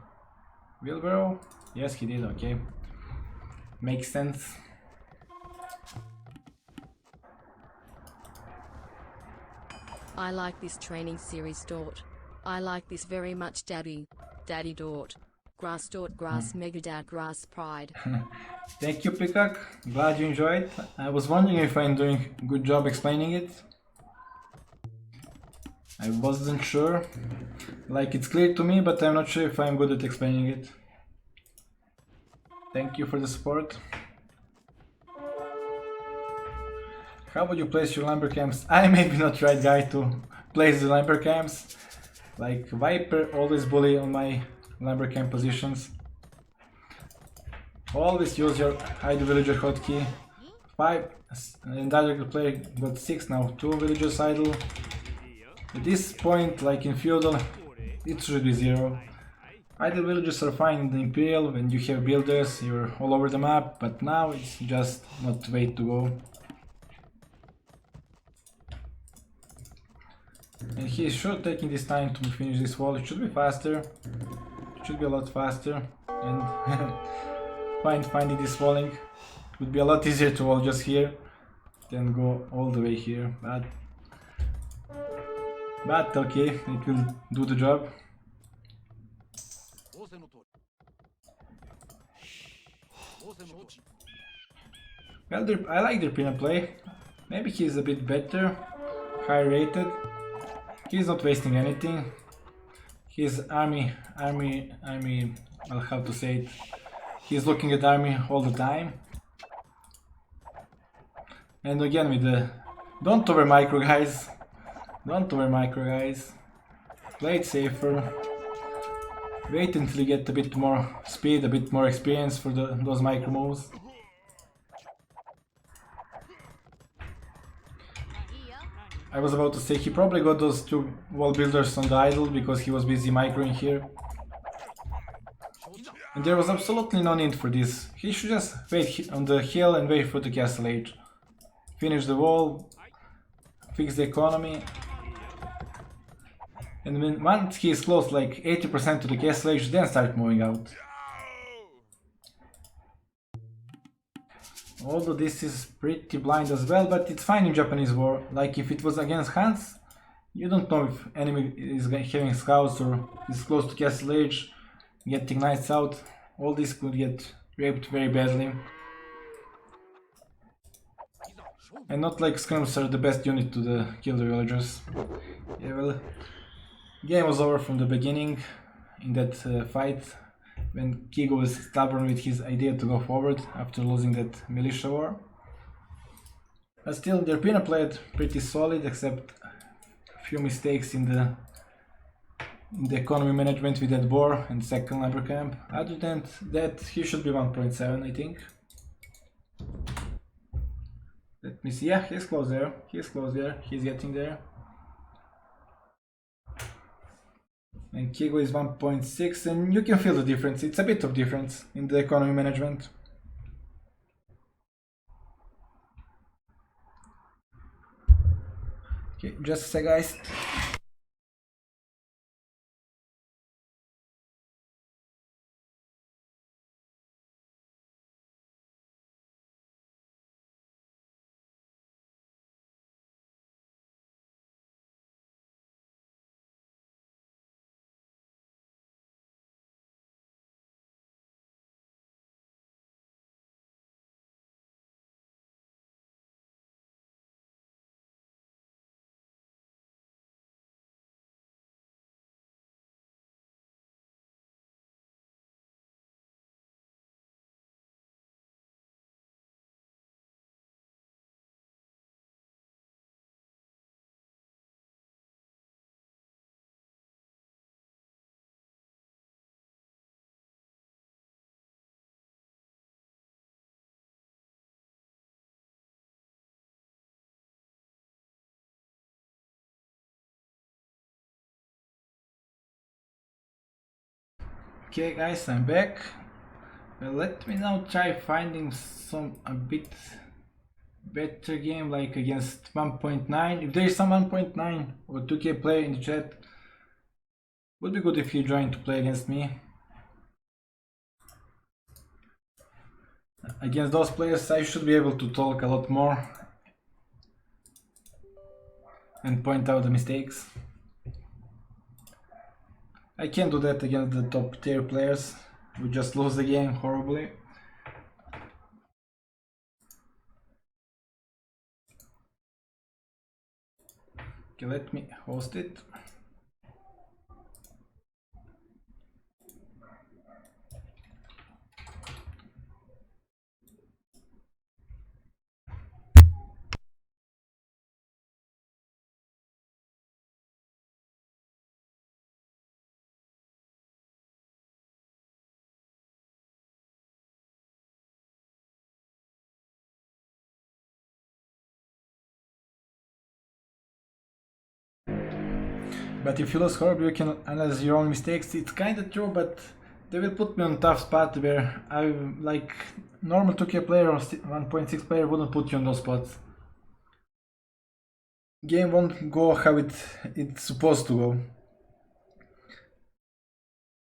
wheelbarrow? Yes, he did. Okay, makes sense. I like this training series, Daut. I like this very much, Daddy. Daddy Daut. Grass Daut, grass mega dad, grass pride. Thank you, Peacock. Glad you enjoyed. I was wondering if I'm doing a good job explaining it. I wasn't sure. Like, it's clear to me, but I'm not sure if I'm good at explaining it. Thank you for the support. How would you place your lumber camps? I may be not right guy to place the lumber camps. Like, Viper always bully on my lumber camp positions. Always use your hide villager hotkey. 5 and the other player got 6 now, 2 villagers idle. At this point, like in feudal, it should be 0. Idle villagers are fine in the Imperial when you have builders, you're all over the map, but now it's just not the way to go. And he should taking this time to finish this wall. It should be faster. It should be a lot faster. And finding this walling. It would be a lot easier to wall just here than go all the way here. But okay, it will do the job. Well, I like their pin play. Maybe he's a bit better, high rated. He's not wasting anything. His army, I'll have to say it. He's looking at army all the time. And again with the, don't over micro guys. Don't over micro guys. Play it safer. Wait until you get a bit more speed, a bit more experience for those micro moves. I was about to say he probably got those 2 wall builders on the idle because he was busy microing here. And there was absolutely no need for this. He should just wait on the hill and wait for the castle age. Finish the wall, fix the economy. And once he is close like 80% to the castle age, then start moving out. Although this is pretty blind as well, but it's fine in Japanese war. Like if it was against Hans, you don't know if enemy is having scouts or is close to castle age, getting knights out. All this could get raped very badly. And not like scrims are the best unit to kill the villagers. Yeah, well, game was over from the beginning in that fight. When Kigo was stubborn with his idea to go forward after losing that militia war. But still, their Pina played pretty solid, except a few mistakes in the economy management with that war and second lumber camp. Other than that, he should be 1.7, I think. Let me see. Yeah, he's close there. He's close there. He's getting there. and Kigo is 1.6, and you can feel the difference. It's a bit of difference in the economy management. Okay, just a sec, guys. Okay, guys, I'm back. Well, let me now try finding a bit better game, like against 1.9. If there is some 1.9 or 2K player in the chat, would be good if you join to play against me. Against those players I should be able to talk a lot more and point out the mistakes. I can't do that against the top tier players. We just lose the game horribly. Okay, let me host it. But if you lose horribly, you can analyze your own mistakes. It's kinda true, but they will put me on a tough spot where I, like, normal 2K player or 1.6 player wouldn't put you on those spots. Game won't go how it's supposed to go.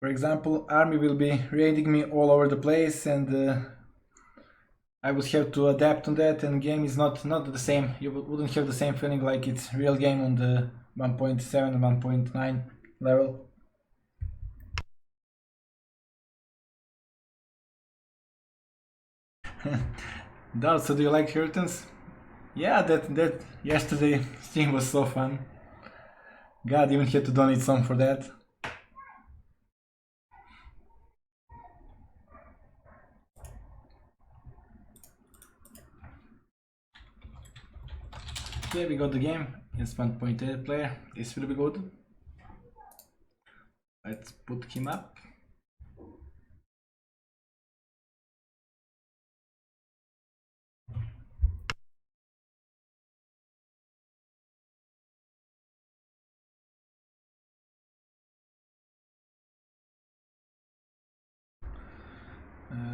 For example, army will be raiding me all over the place, and I would have to adapt on that, and game is not the same. You wouldn't have the same feeling like it's real game on the 1.7 and 1.9 level. Daut, so do you like Hurricanes? Yeah, that yesterday stream was so fun. God, even had to donate some for that. Okay, we got the game. It's 1.8 player. This will be good. Let's put him up.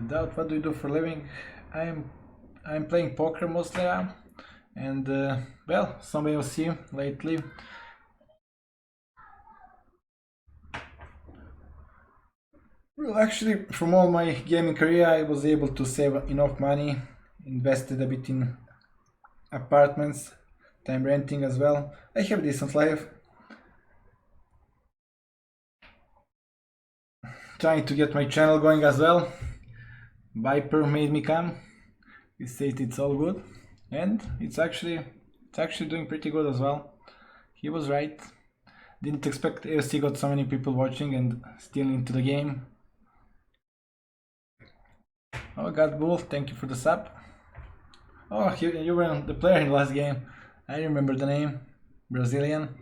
Doubt, what do you do for a living? I'm playing poker mostly now, and well, somebody will see lately. Well, actually, from all my gaming career, I was able to save enough money, invested a bit in apartments, time renting as well. I have a decent life. Trying to get my channel going as well. Viper made me come. He said it's all good, and it's actually doing pretty good as well. He was right. Didn't expect AFC got so many people watching and still into the game. Oh God, Bull, thank you for the sub. Oh, you were the player in the last game. I remember the name. Brazilian.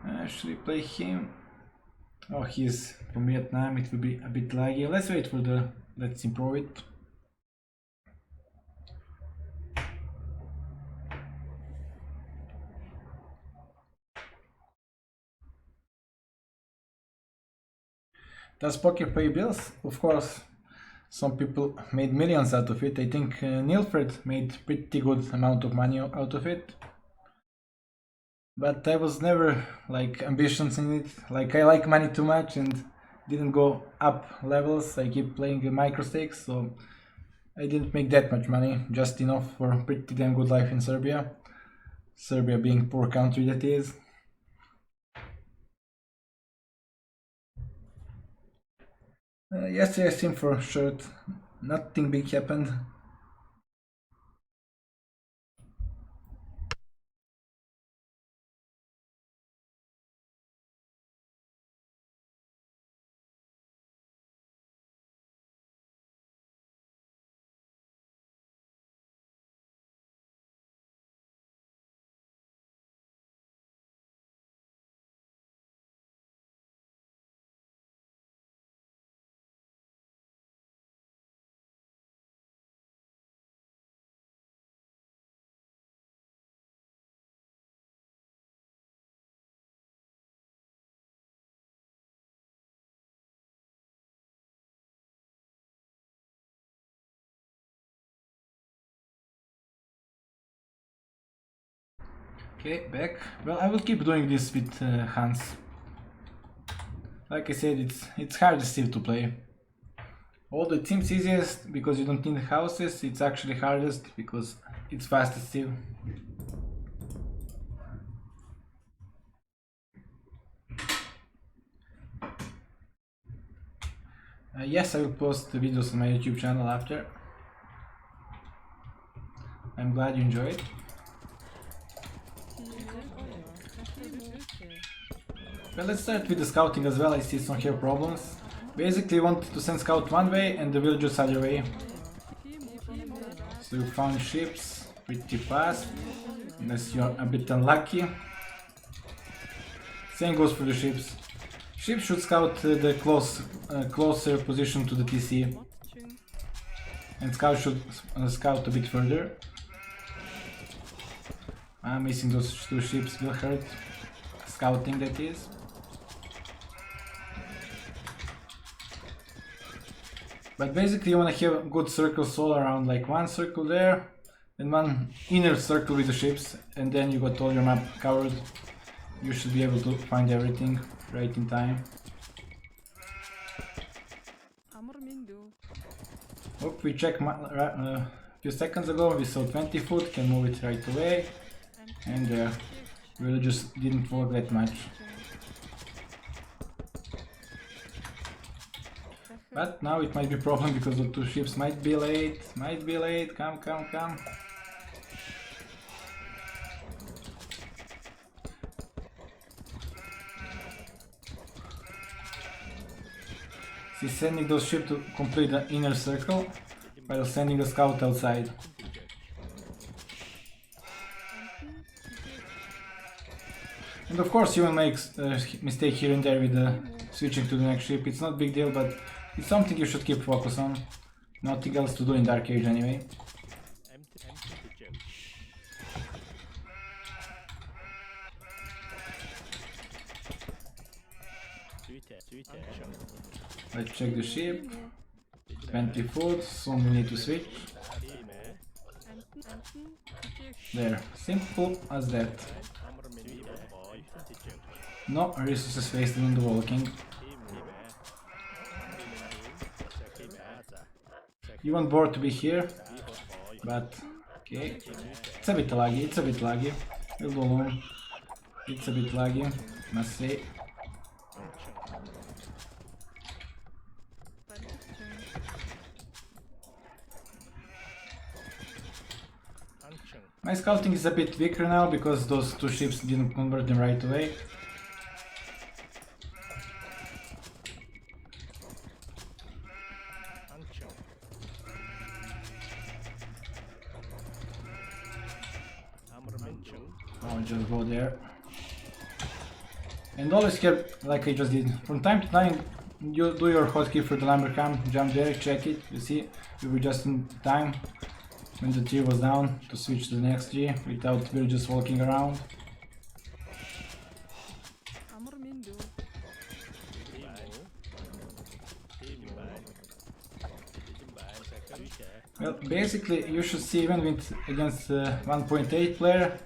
I actually play him. Oh, he's from Vietnam, it will be a bit laggy. Let's wait for the... let's improve it. Does poker pay bills? Of course. Some people made millions out of it. I think Nilfred made pretty good amount of money out of it. But I was never like ambitious in it. Like I like money too much and didn't go up levels. I keep playing micro stakes, so I didn't make that much money. Just enough for a pretty damn good life in Serbia. Serbia being poor country that is. Yesterday I streamed for a shirt. Nothing big happened. Okay, back. Well, I will keep doing this with Hans. Like I said, it's hard still to play. Although it seems easiest because you don't need houses, it's actually hardest because it's fastest still. Yes, I will post the videos on my YouTube channel after. I'm glad you enjoyed. Well, let's start with the scouting as well. I see some here problems. Basically, you want to send scout one way and the villagers other way. So you found ships pretty fast, unless you're a bit unlucky. Same goes for the ships. Ships should scout the closer position to the TC, and scout should scout a bit further. Missing those two ships will hurt. Scouting, that is. But basically you want to have good circles all around, like one circle there and one inner circle with the ships, and then you got all your map covered. You should be able to find everything right in time. Oh, we checked a few seconds ago, we saw 20 foot, can move it right away. And there, really just didn't work that much. But now it might be a problem because the two ships might be late, come. He's sending those ships to complete the inner circle while sending a scout outside. And of course you will make a mistake here and there with switching to the next ship. It's not a big deal, but it's something you should keep focus on. Nothing else to do in Dark Age anyway. Let's check the ship. 20 foot, soon we need to switch. There, simple as that. No resources wasted on the walking. You want board to be here, but okay. It's a bit laggy, We'll go on. It's a bit laggy, must say. My scouting is a bit weaker now because those two ships didn't convert them right away. I'll just go there. And always care, like I just did. From time to time, you do your hotkey for the lumber camp, jump there, check it. You see, we were just in time when the tree was down to switch to the next tree without villagers walking around. Well, basically, you should see even with against 1.8 player,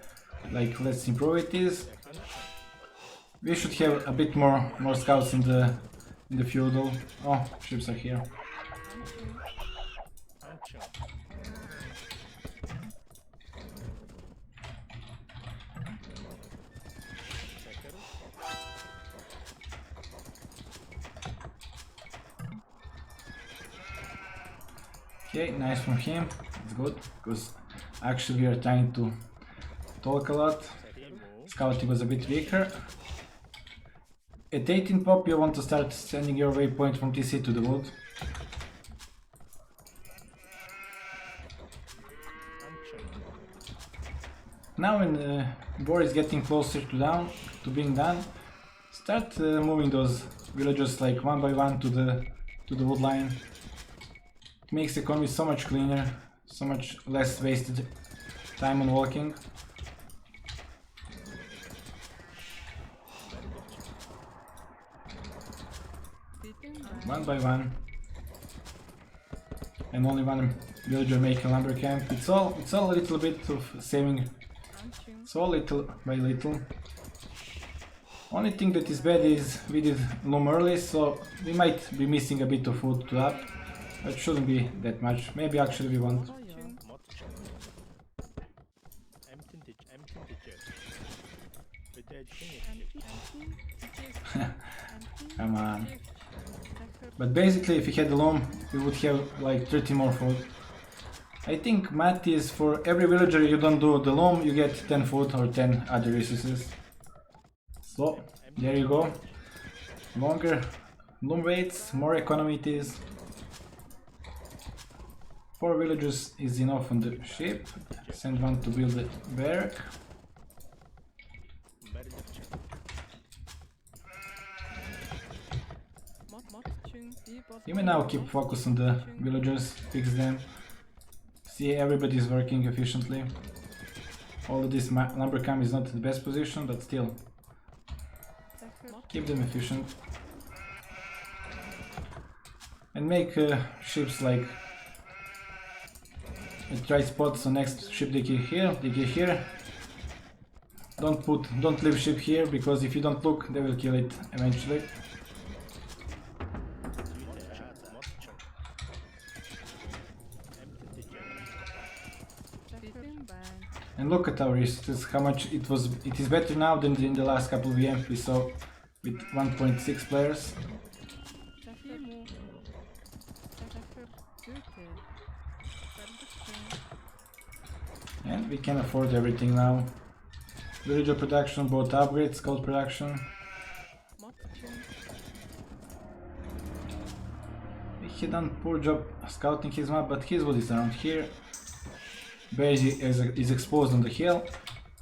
like let's improve it is. We should have a bit more scouts in the feudal. Oh, ships are here. Okay, nice from him. It's good because actually we are trying to talk a lot. Scouting was a bit weaker. At 18 pop you want to start sending your waypoint from TC to the wood. Now when war is getting closer to being done, start moving those villagers like one by one to the wood line. It makes the economy so much cleaner, so much less wasted time on walking. One by one. And only one villager make a lumber camp. It's all a little bit of saving. It's all little by little. Only thing that is bad is we did loom early, so we might be missing a bit of food to that. But shouldn't be that much. Maybe actually we won't. Come on. But basically if we had the loom, we would have like 30 more food. I think math is for every villager you don't do the loom, you get 10 food or 10 other resources. So, there you go. Longer loom waits, more economy it is. 4 villagers is enough on the ship. Send one to build the barrack. You may now keep focus on the villagers, fix them. See, everybody is working efficiently. Although this lumber camp is not the best position, but still. Keep them efficient. And make ships like at right spots, so next ship they get here. Don't leave ship here, because if you don't look, they will kill it eventually. And look at our resources, how much it is better now than in the last couple of VMs we saw with 1.6 players. And we can afford everything now. Villager production, both upgrades, scout production. He done poor job scouting his map, but his wood is around here. Base is exposed on the hill.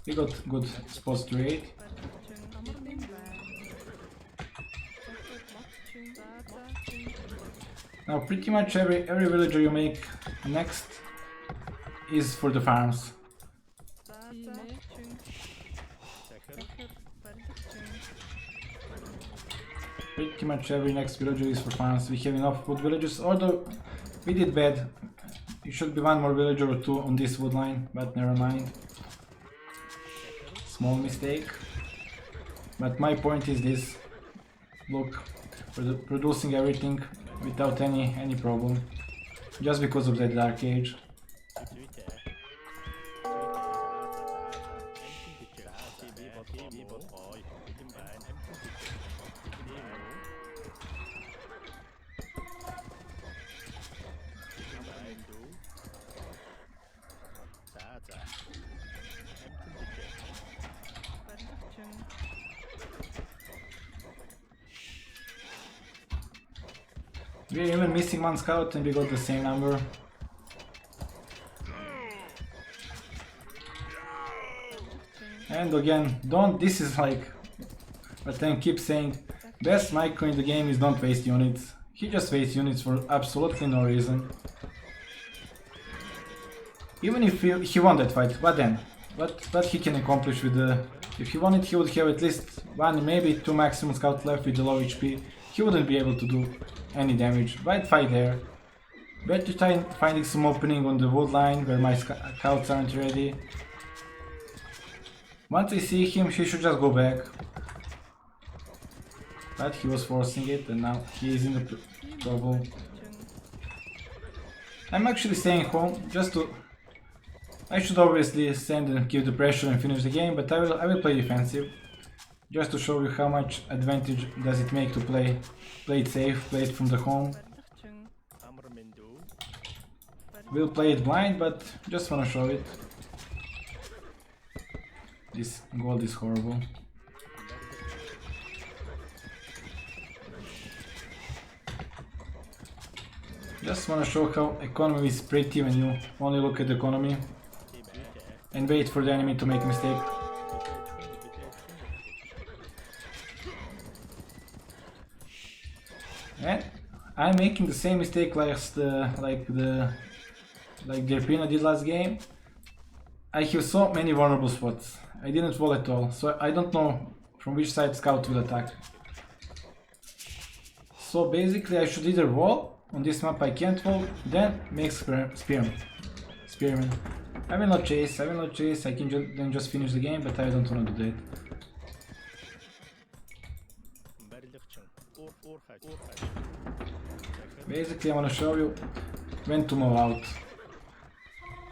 We got good spots to raid. Now pretty much every villager you make next is for the farms. Pretty much every next villager is for farms. We have enough wood villagers, although we did bad. It should be one more villager or two on this wood line, but never mind. Small mistake. But my point is this. Look, producing everything without any problem. Just because of that dark age. We're even missing one scout and we got the same number. And again, this is like but then keeps saying best micro in the game is don't waste units. He just wastes units for absolutely no reason. Even if he won that fight, what then? What he can accomplish with the... If he won it, he would have at least 1, maybe 2 maximum scouts left with the low HP. He wouldn't be able to do any damage. Why'd fight there? Better try finding some opening on the wood line where my scouts aren't ready. Once I see him, he should just go back. But he was forcing it and now he is in the trouble. I'm actually staying home just to... I should obviously send and give the pressure and finish the game, but I will play defensive. Just to show you how much advantage does it make to play it safe, play it from the home. We'll play it blind, but just wanna show it. This gold is horrible. Just wanna show how economy is pretty when you only look at the economy and wait for the enemy to make a mistake. And I'm making the same mistake like Derpina did last game. I have so many vulnerable spots. I didn't wall at all, so I don't know from which side scout will attack. So basically I should either wall, on this map I can't wall, then make spearman. I will not chase, I can then just finish the game, but I don't want to do that. Basically I want to show you when to move out.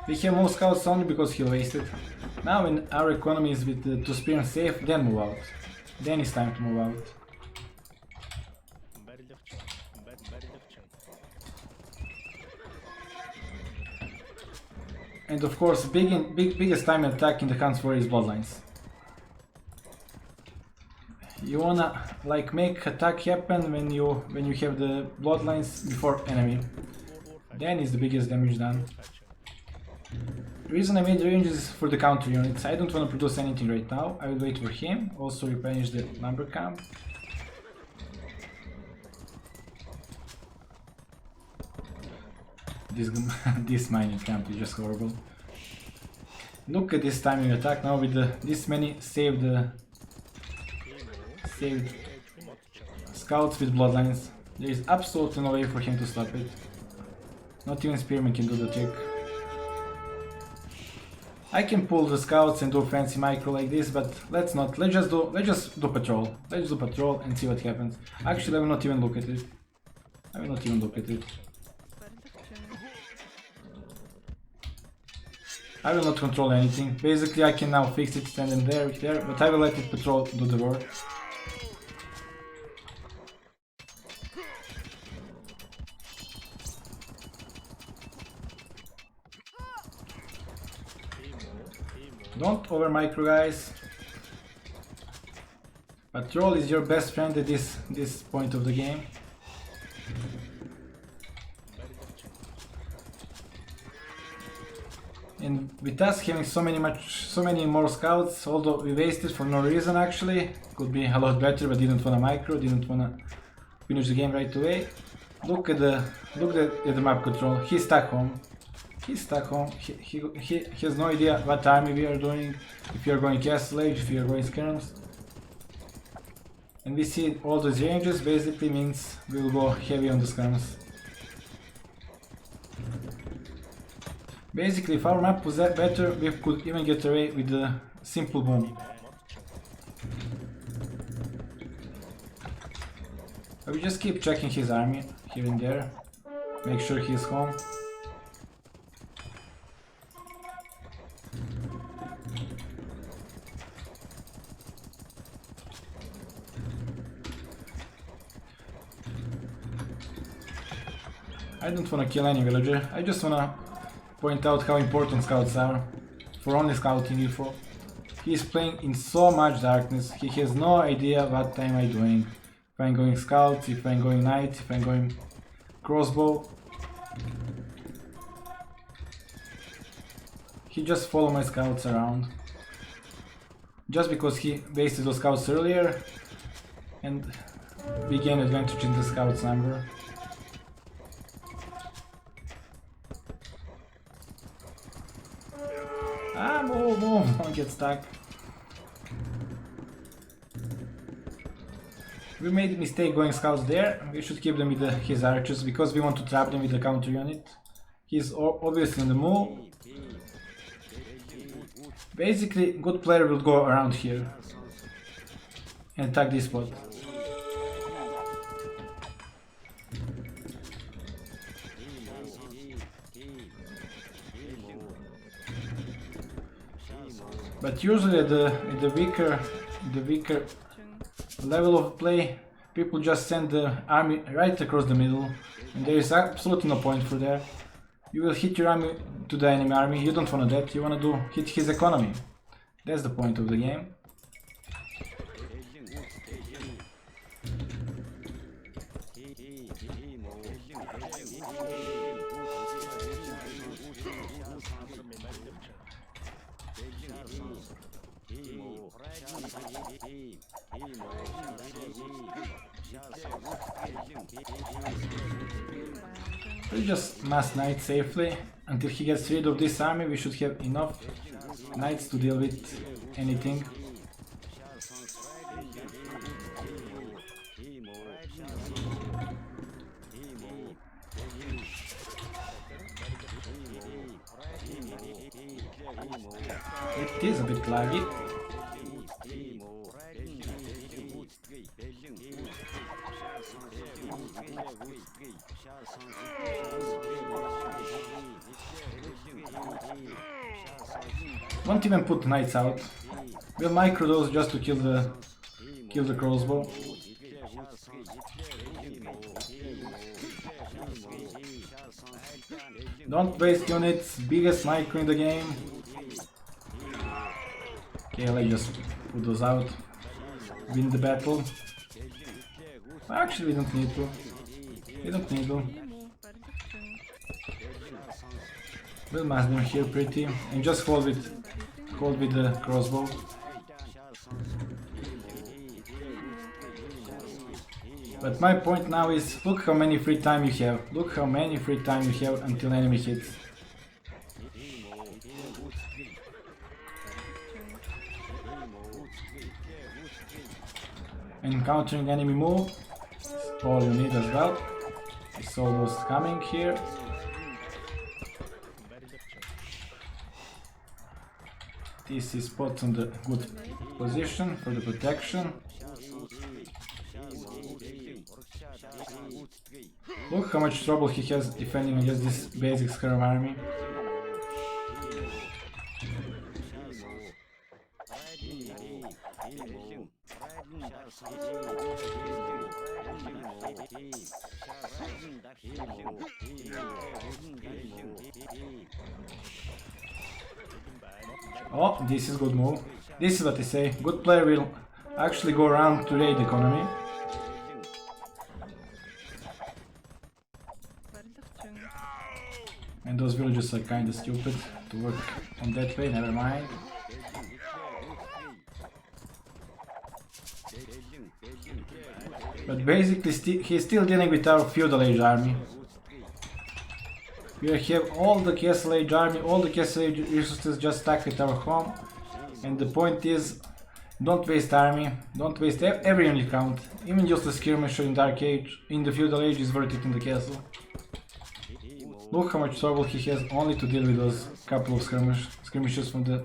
We have more scouts only because he wasted. Now when our economy is with the 2 spearmen safe, then move out. Then it's time to move out. And of course, biggest time attack in the Hunts War is bloodlines. You wanna like make attack happen when you have the bloodlines before enemy. Then is the biggest damage done. The reason I made the ranges is for the counter units. I don't want to produce anything right now. I will wait for him. Also replenish the number camp. This mining camp is just horrible. Look at this timing attack now with this many saved scouts with bloodlines. There is absolutely no way for him to stop it. Not even spearmen can do the trick. I can pull the scouts and do fancy micro like this, but let's not. Let's just do patrol. Let's do patrol and see what happens. Actually, I will not even look at it. I will not control anything. Basically, I can now fix it, stand them there, but I will let it patrol do the work. Don't over micro, guys. Patrol is your best friend at this point of the game. And with us having so many more scouts, although we wasted for no reason actually, could be a lot better, but didn't wanna micro, didn't wanna finish the game right away. Look at the map control. He's stuck home. He has no idea what army we are doing, if we are going Castle Age, if we are going skirms. And we see all those ranges basically means we will go heavy on the skirms. Basically, if our map was that better, we could even get away with the simple boom. I will just keep checking his army here and there, make sure he's home. I don't want to kill any villager, I just want to point out how important scouts are for only scouting info. He is playing in so much darkness, he has no idea what am I doing. If I'm going scouts, if I'm going knight, if I'm going crossbow. He just follow my scouts around. Just because he wasted those scouts earlier, and we gain advantage in the scout's number. Ah, move, don't get stuck. We made a mistake going scouts there. We should keep them with his archers because we want to trap them with the counter unit. He's obviously on the move. Basically, good player will go around here and attack this spot. But usually at the weaker level of play, people just send the army right across the middle, and there is absolutely no point for that. You will hit your army to the enemy army. You don't want that. You want to hit his economy. That's the point of the game. We just mass knight safely. Until he gets rid of this army, we should have enough knights to deal with anything. It is a bit laggy. Won't even put knights out. We'll micro those just to kill the crossbow. Don't waste units, biggest micro in the game. Okay, let's just put those out. Win the battle. Actually, we don't need to. We don't need to. We'll mass them here pretty and just hold with the crossbow. But my point now is, look how many free time you have. Look how many free time you have until enemy hits. And countering enemy move, all you need as well. It's almost coming here. This is put on the good position for the protection. Look how much trouble he has defending against this basic skirm army. Oh, this is good move. This is what I say. Good player will actually go around to raid economy. And those villagers are kinda stupid to work on that way, never mind. But basically he's still dealing with our feudal age army. We have all the castle age army, all the castle age resources just stacked at our home. And the point is, don't waste army, don't waste every unit count. Even just the skirmisher in Dark Age, in the feudal age is worth it in the castle. Look how much trouble he has only to deal with those couple of skirmishers from the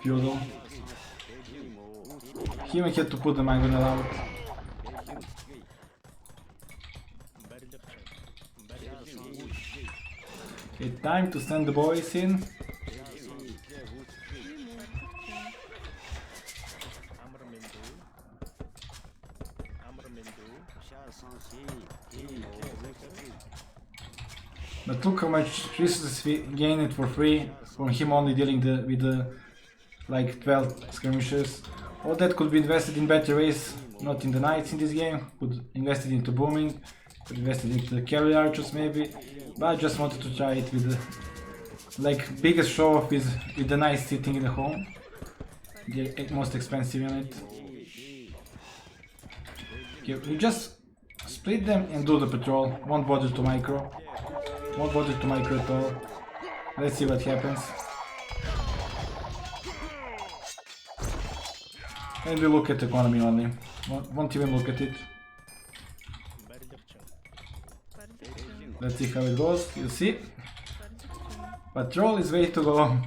feudal. He even had to put the mangonel out. Okay, time to send the boys in. But look how much resources we gain it for free from him only dealing with the like 12 skirmishers. All that could be invested in better ways, not in the knights in this game. Could invest it into booming, could invest it into the cavalry archers maybe. But I just wanted to try it with the like biggest show off with the knights sitting in the home. The most expensive unit. Okay, you just split them and do the patrol. Won't bother to micro. Won't bother to micro at all. Let's see what happens. And we look at economy only. Won't even look at it. Let's see how it goes. You see? Patrol is way to go.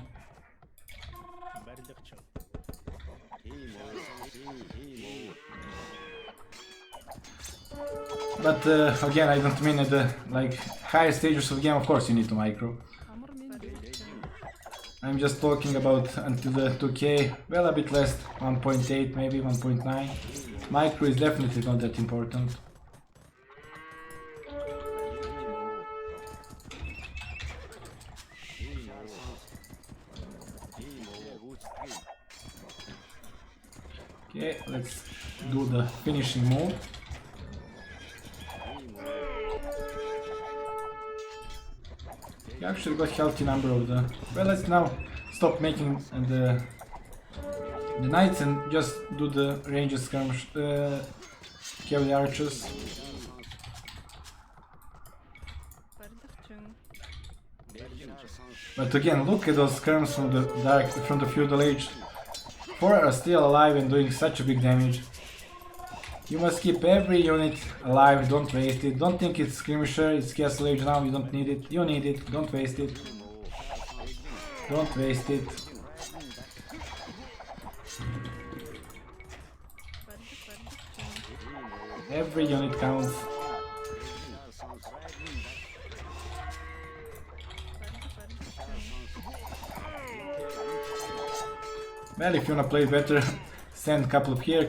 But again, I don't mean at the like higher stages of the game, of course you need to micro. I'm just talking about until the 2k, well a bit less, 1.8 maybe, 1.9. Micro is definitely not that important. Okay, let's do the finishing move. You actually got healthy number of the... Well, let's now stop making the knights and just do the ranged skirmish, cavalry archers. But again, look at those skirms from the feudal age. 4 are still alive and doing such a big damage. You must keep every unit alive, don't waste it. Don't think it's skirmisher, it's castle age now, you don't need it. You need it, don't waste it. Don't waste it. Every unit counts. Well, if you wanna play better, send a couple of here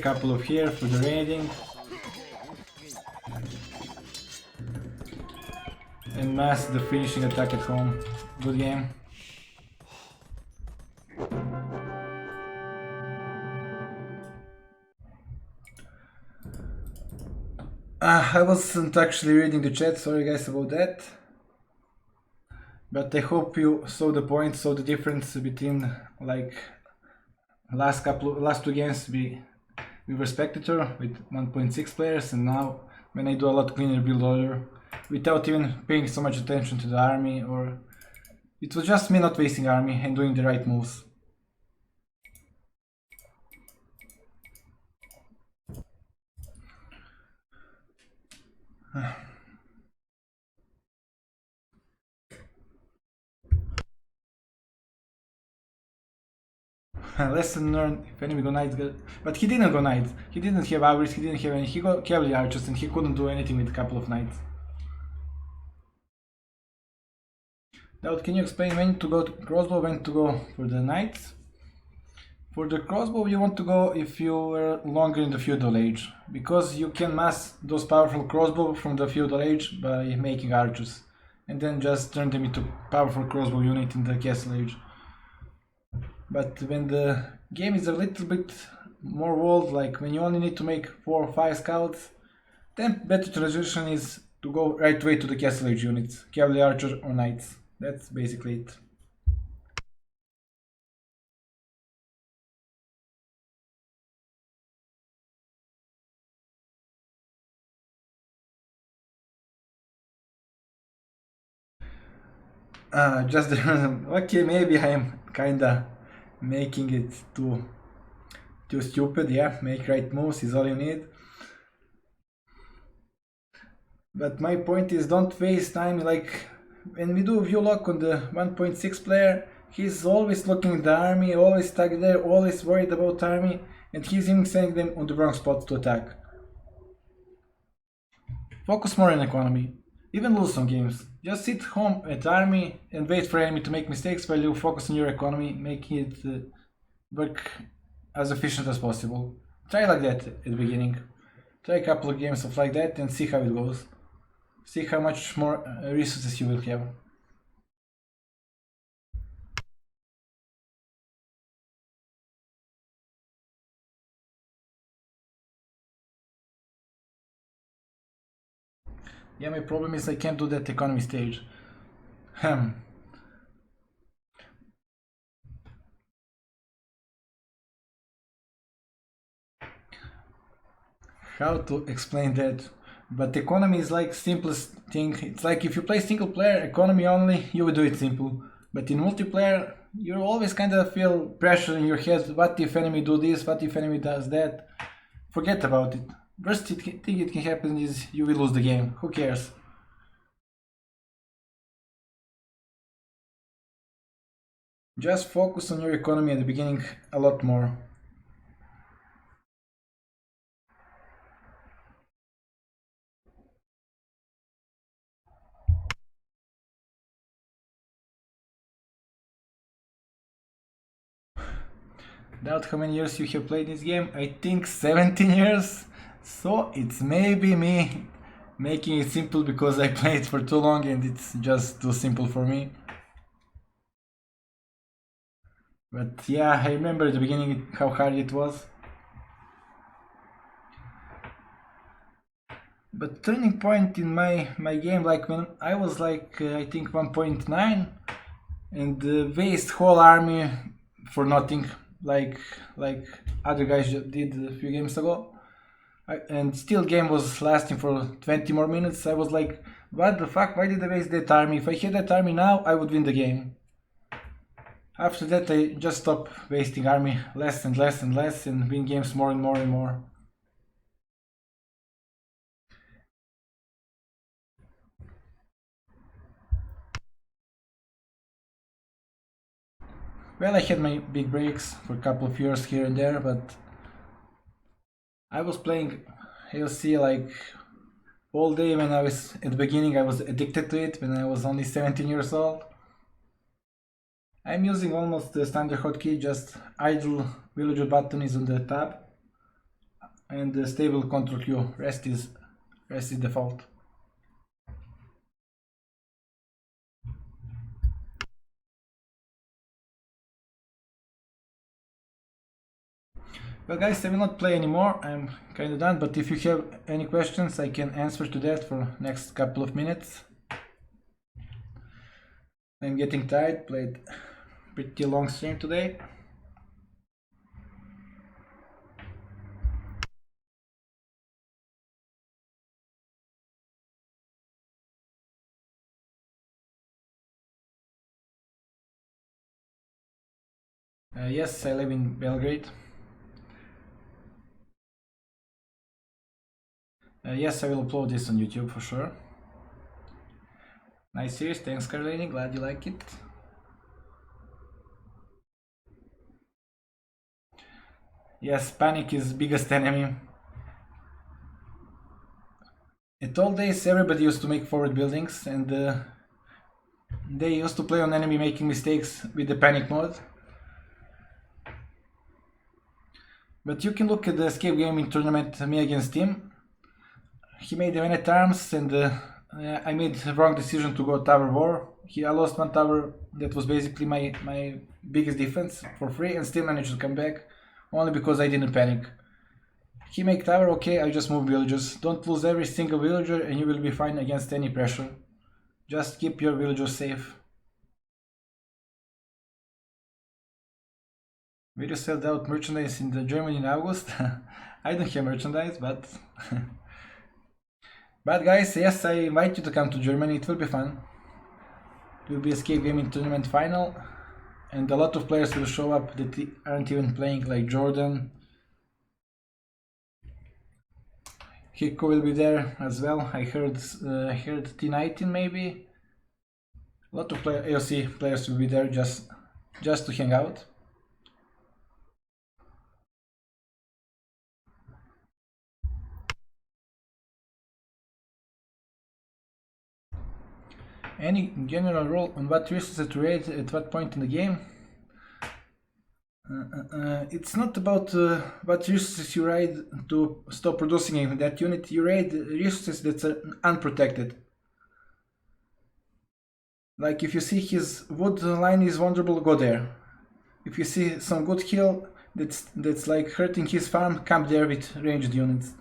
for the raiding. And mass the finishing attack at home. Good game. I wasn't actually reading the chat, sorry guys about that. But I hope you saw the point, saw the difference between like last two games we were spectator with 1.6 players, and now when I do a lot cleaner build order without even paying so much attention to the army, or it was just me not wasting army and doing the right moves. Lesson learned, if enemy go knights, but he didn't go knights. He didn't have armies, he didn't have any, he got cavalry archers and he couldn't do anything with a couple of knights. Daut, can you explain when to go to crossbow, when to go for the knights? For the crossbow you want to go if you were longer in the feudal age, because you can mass those powerful crossbow from the feudal age by making archers, and then just turn them into powerful crossbow unit in the castle age. But when the game is a little bit more walled, like when you only need to make 4 or 5 scouts, then better transition is to go right away to the castle age units, cavalry archer or knights. That's basically it. Just okay, maybe I am kinda making it too stupid. Yeah, make right moves is all you need. But my point is, don't waste time. Like when we do view lock on the 1.6 player, he's always looking at the army, always stuck there, always worried about army, and he's even sending them on the wrong spots to attack. Focus more on economy. Even lose some games. Just sit home at army and wait for enemy to make mistakes while you focus on your economy, making it work as efficient as possible. Try like that at the beginning. Try a couple of games of like that and see how it goes. See how much more resources you will have. Yeah, my problem is I can't do that economy stage. how to explain that? But economy is like simplest thing. It's like if you play single player economy only, you will do it simple. But in multiplayer, you always kind of feel pressure in your head. What if enemy do this? What if enemy does that? Forget about it. Worst thing it can happen is you will lose the game. Who cares? Just focus on your economy at the beginning a lot more. Doubt how many years you have played this game? I think 17 years. So it's maybe me making it simple because I played for too long and it's just too simple for me. But yeah, I remember at the beginning how hard it was. But turning point in my game, like when I was like I think 1.9 and waste whole army for nothing, like other guys did a few games ago. And still game was lasting for 20 more minutes. I was like, what the fuck, why did I waste that army? If I had that army now, I would win the game. After that I just stopped wasting army less and less and less and win games more and more and more. Well, I had my big breaks for a couple of years here and there, but I was playing AOC like all day when I was at the beginning. I was addicted to it when I was only 17 years old. I'm using almost the standard hotkey, just idle villager button is on the tab and the stable control Q, rest is default. Well guys, I will not play anymore, I'm kinda done, but if you have any questions I can answer to that for next couple of minutes. I'm getting tired, played pretty long stream today. Yes, I live in Belgrade. Yes, I will upload this on YouTube for sure. Nice series, thanks Carlini, glad you like it. Yes, panic is biggest enemy. At old days everybody used to make forward buildings and they used to play on enemy making mistakes with the panic mode. But you can look at the escape gaming tournament, me against him. He made the Venet arms and I made the wrong decision to go tower war. I lost one tower that was basically my biggest defense for free and still managed to come back only because I didn't panic. He make tower, okay, I just move villagers. Don't lose every single villager and you will be fine against any pressure. Just keep your villagers safe. Will you sell Daut merchandise in the Germany in August? I don't have merchandise, but but guys, yes, I invite you to come to Germany, it will be fun. It will be Escape Gaming Tournament final and a lot of players will show up that aren't even playing, like Jordan. Hiko will be there as well, I heard T19 maybe. A lot of AOC players will be there just to hang out. Any general rule on what resources to raid at what point in the game? It's not about what resources you raid to stop producing in that unit. You raid resources that are unprotected. Like if you see his wood line is vulnerable, go there. If you see some good kill that's like hurting his farm, come there with ranged units.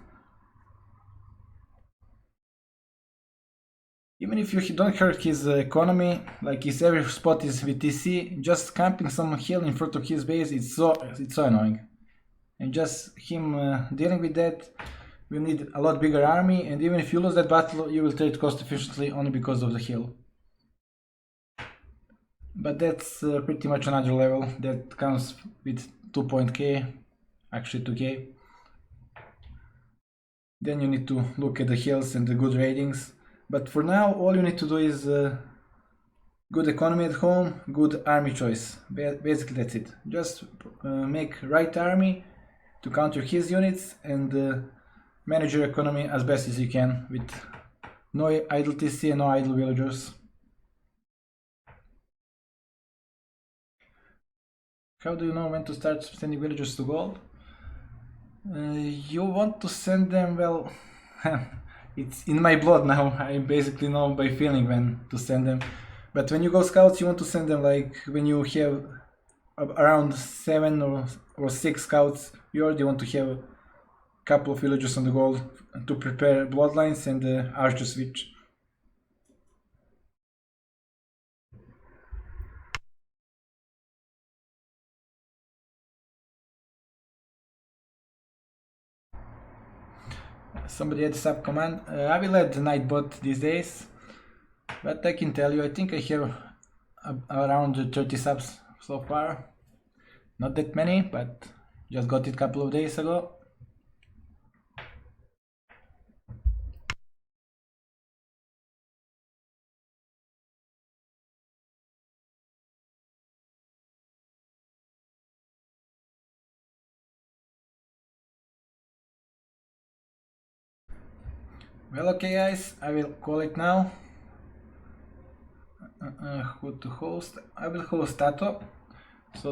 Even if you don't hurt his economy, like his every spot is with TC, just camping some hill in front of his base, it's so annoying. And just him dealing with that will need a lot bigger army, and even if you lose that battle, you will trade cost efficiently only because of the hill. But that's pretty much another level that comes with 2.k, actually 2k. Then you need to look at the hills and the good ratings. But for now, all you need to do is good economy at home, good army choice. Basically that's it. Just make right army to counter his units and manage your economy as best as you can with no idle TC and no idle villagers. How do you know when to start sending villagers to gold? You want to send them, well, it's in my blood now. I basically know by feeling when to send them. But when you go scouts, you want to send them like when you have around 7 or 6 scouts. You already want to have a couple of villagers on the gold to prepare bloodlines and the archer switch. Somebody had sub command. I will add the night bot these days, but I can tell you, I think I have around 30 subs so far. Not that many, but just got it a couple of days ago. Well, okay guys, I will call it now. Who to host? I will host Tato.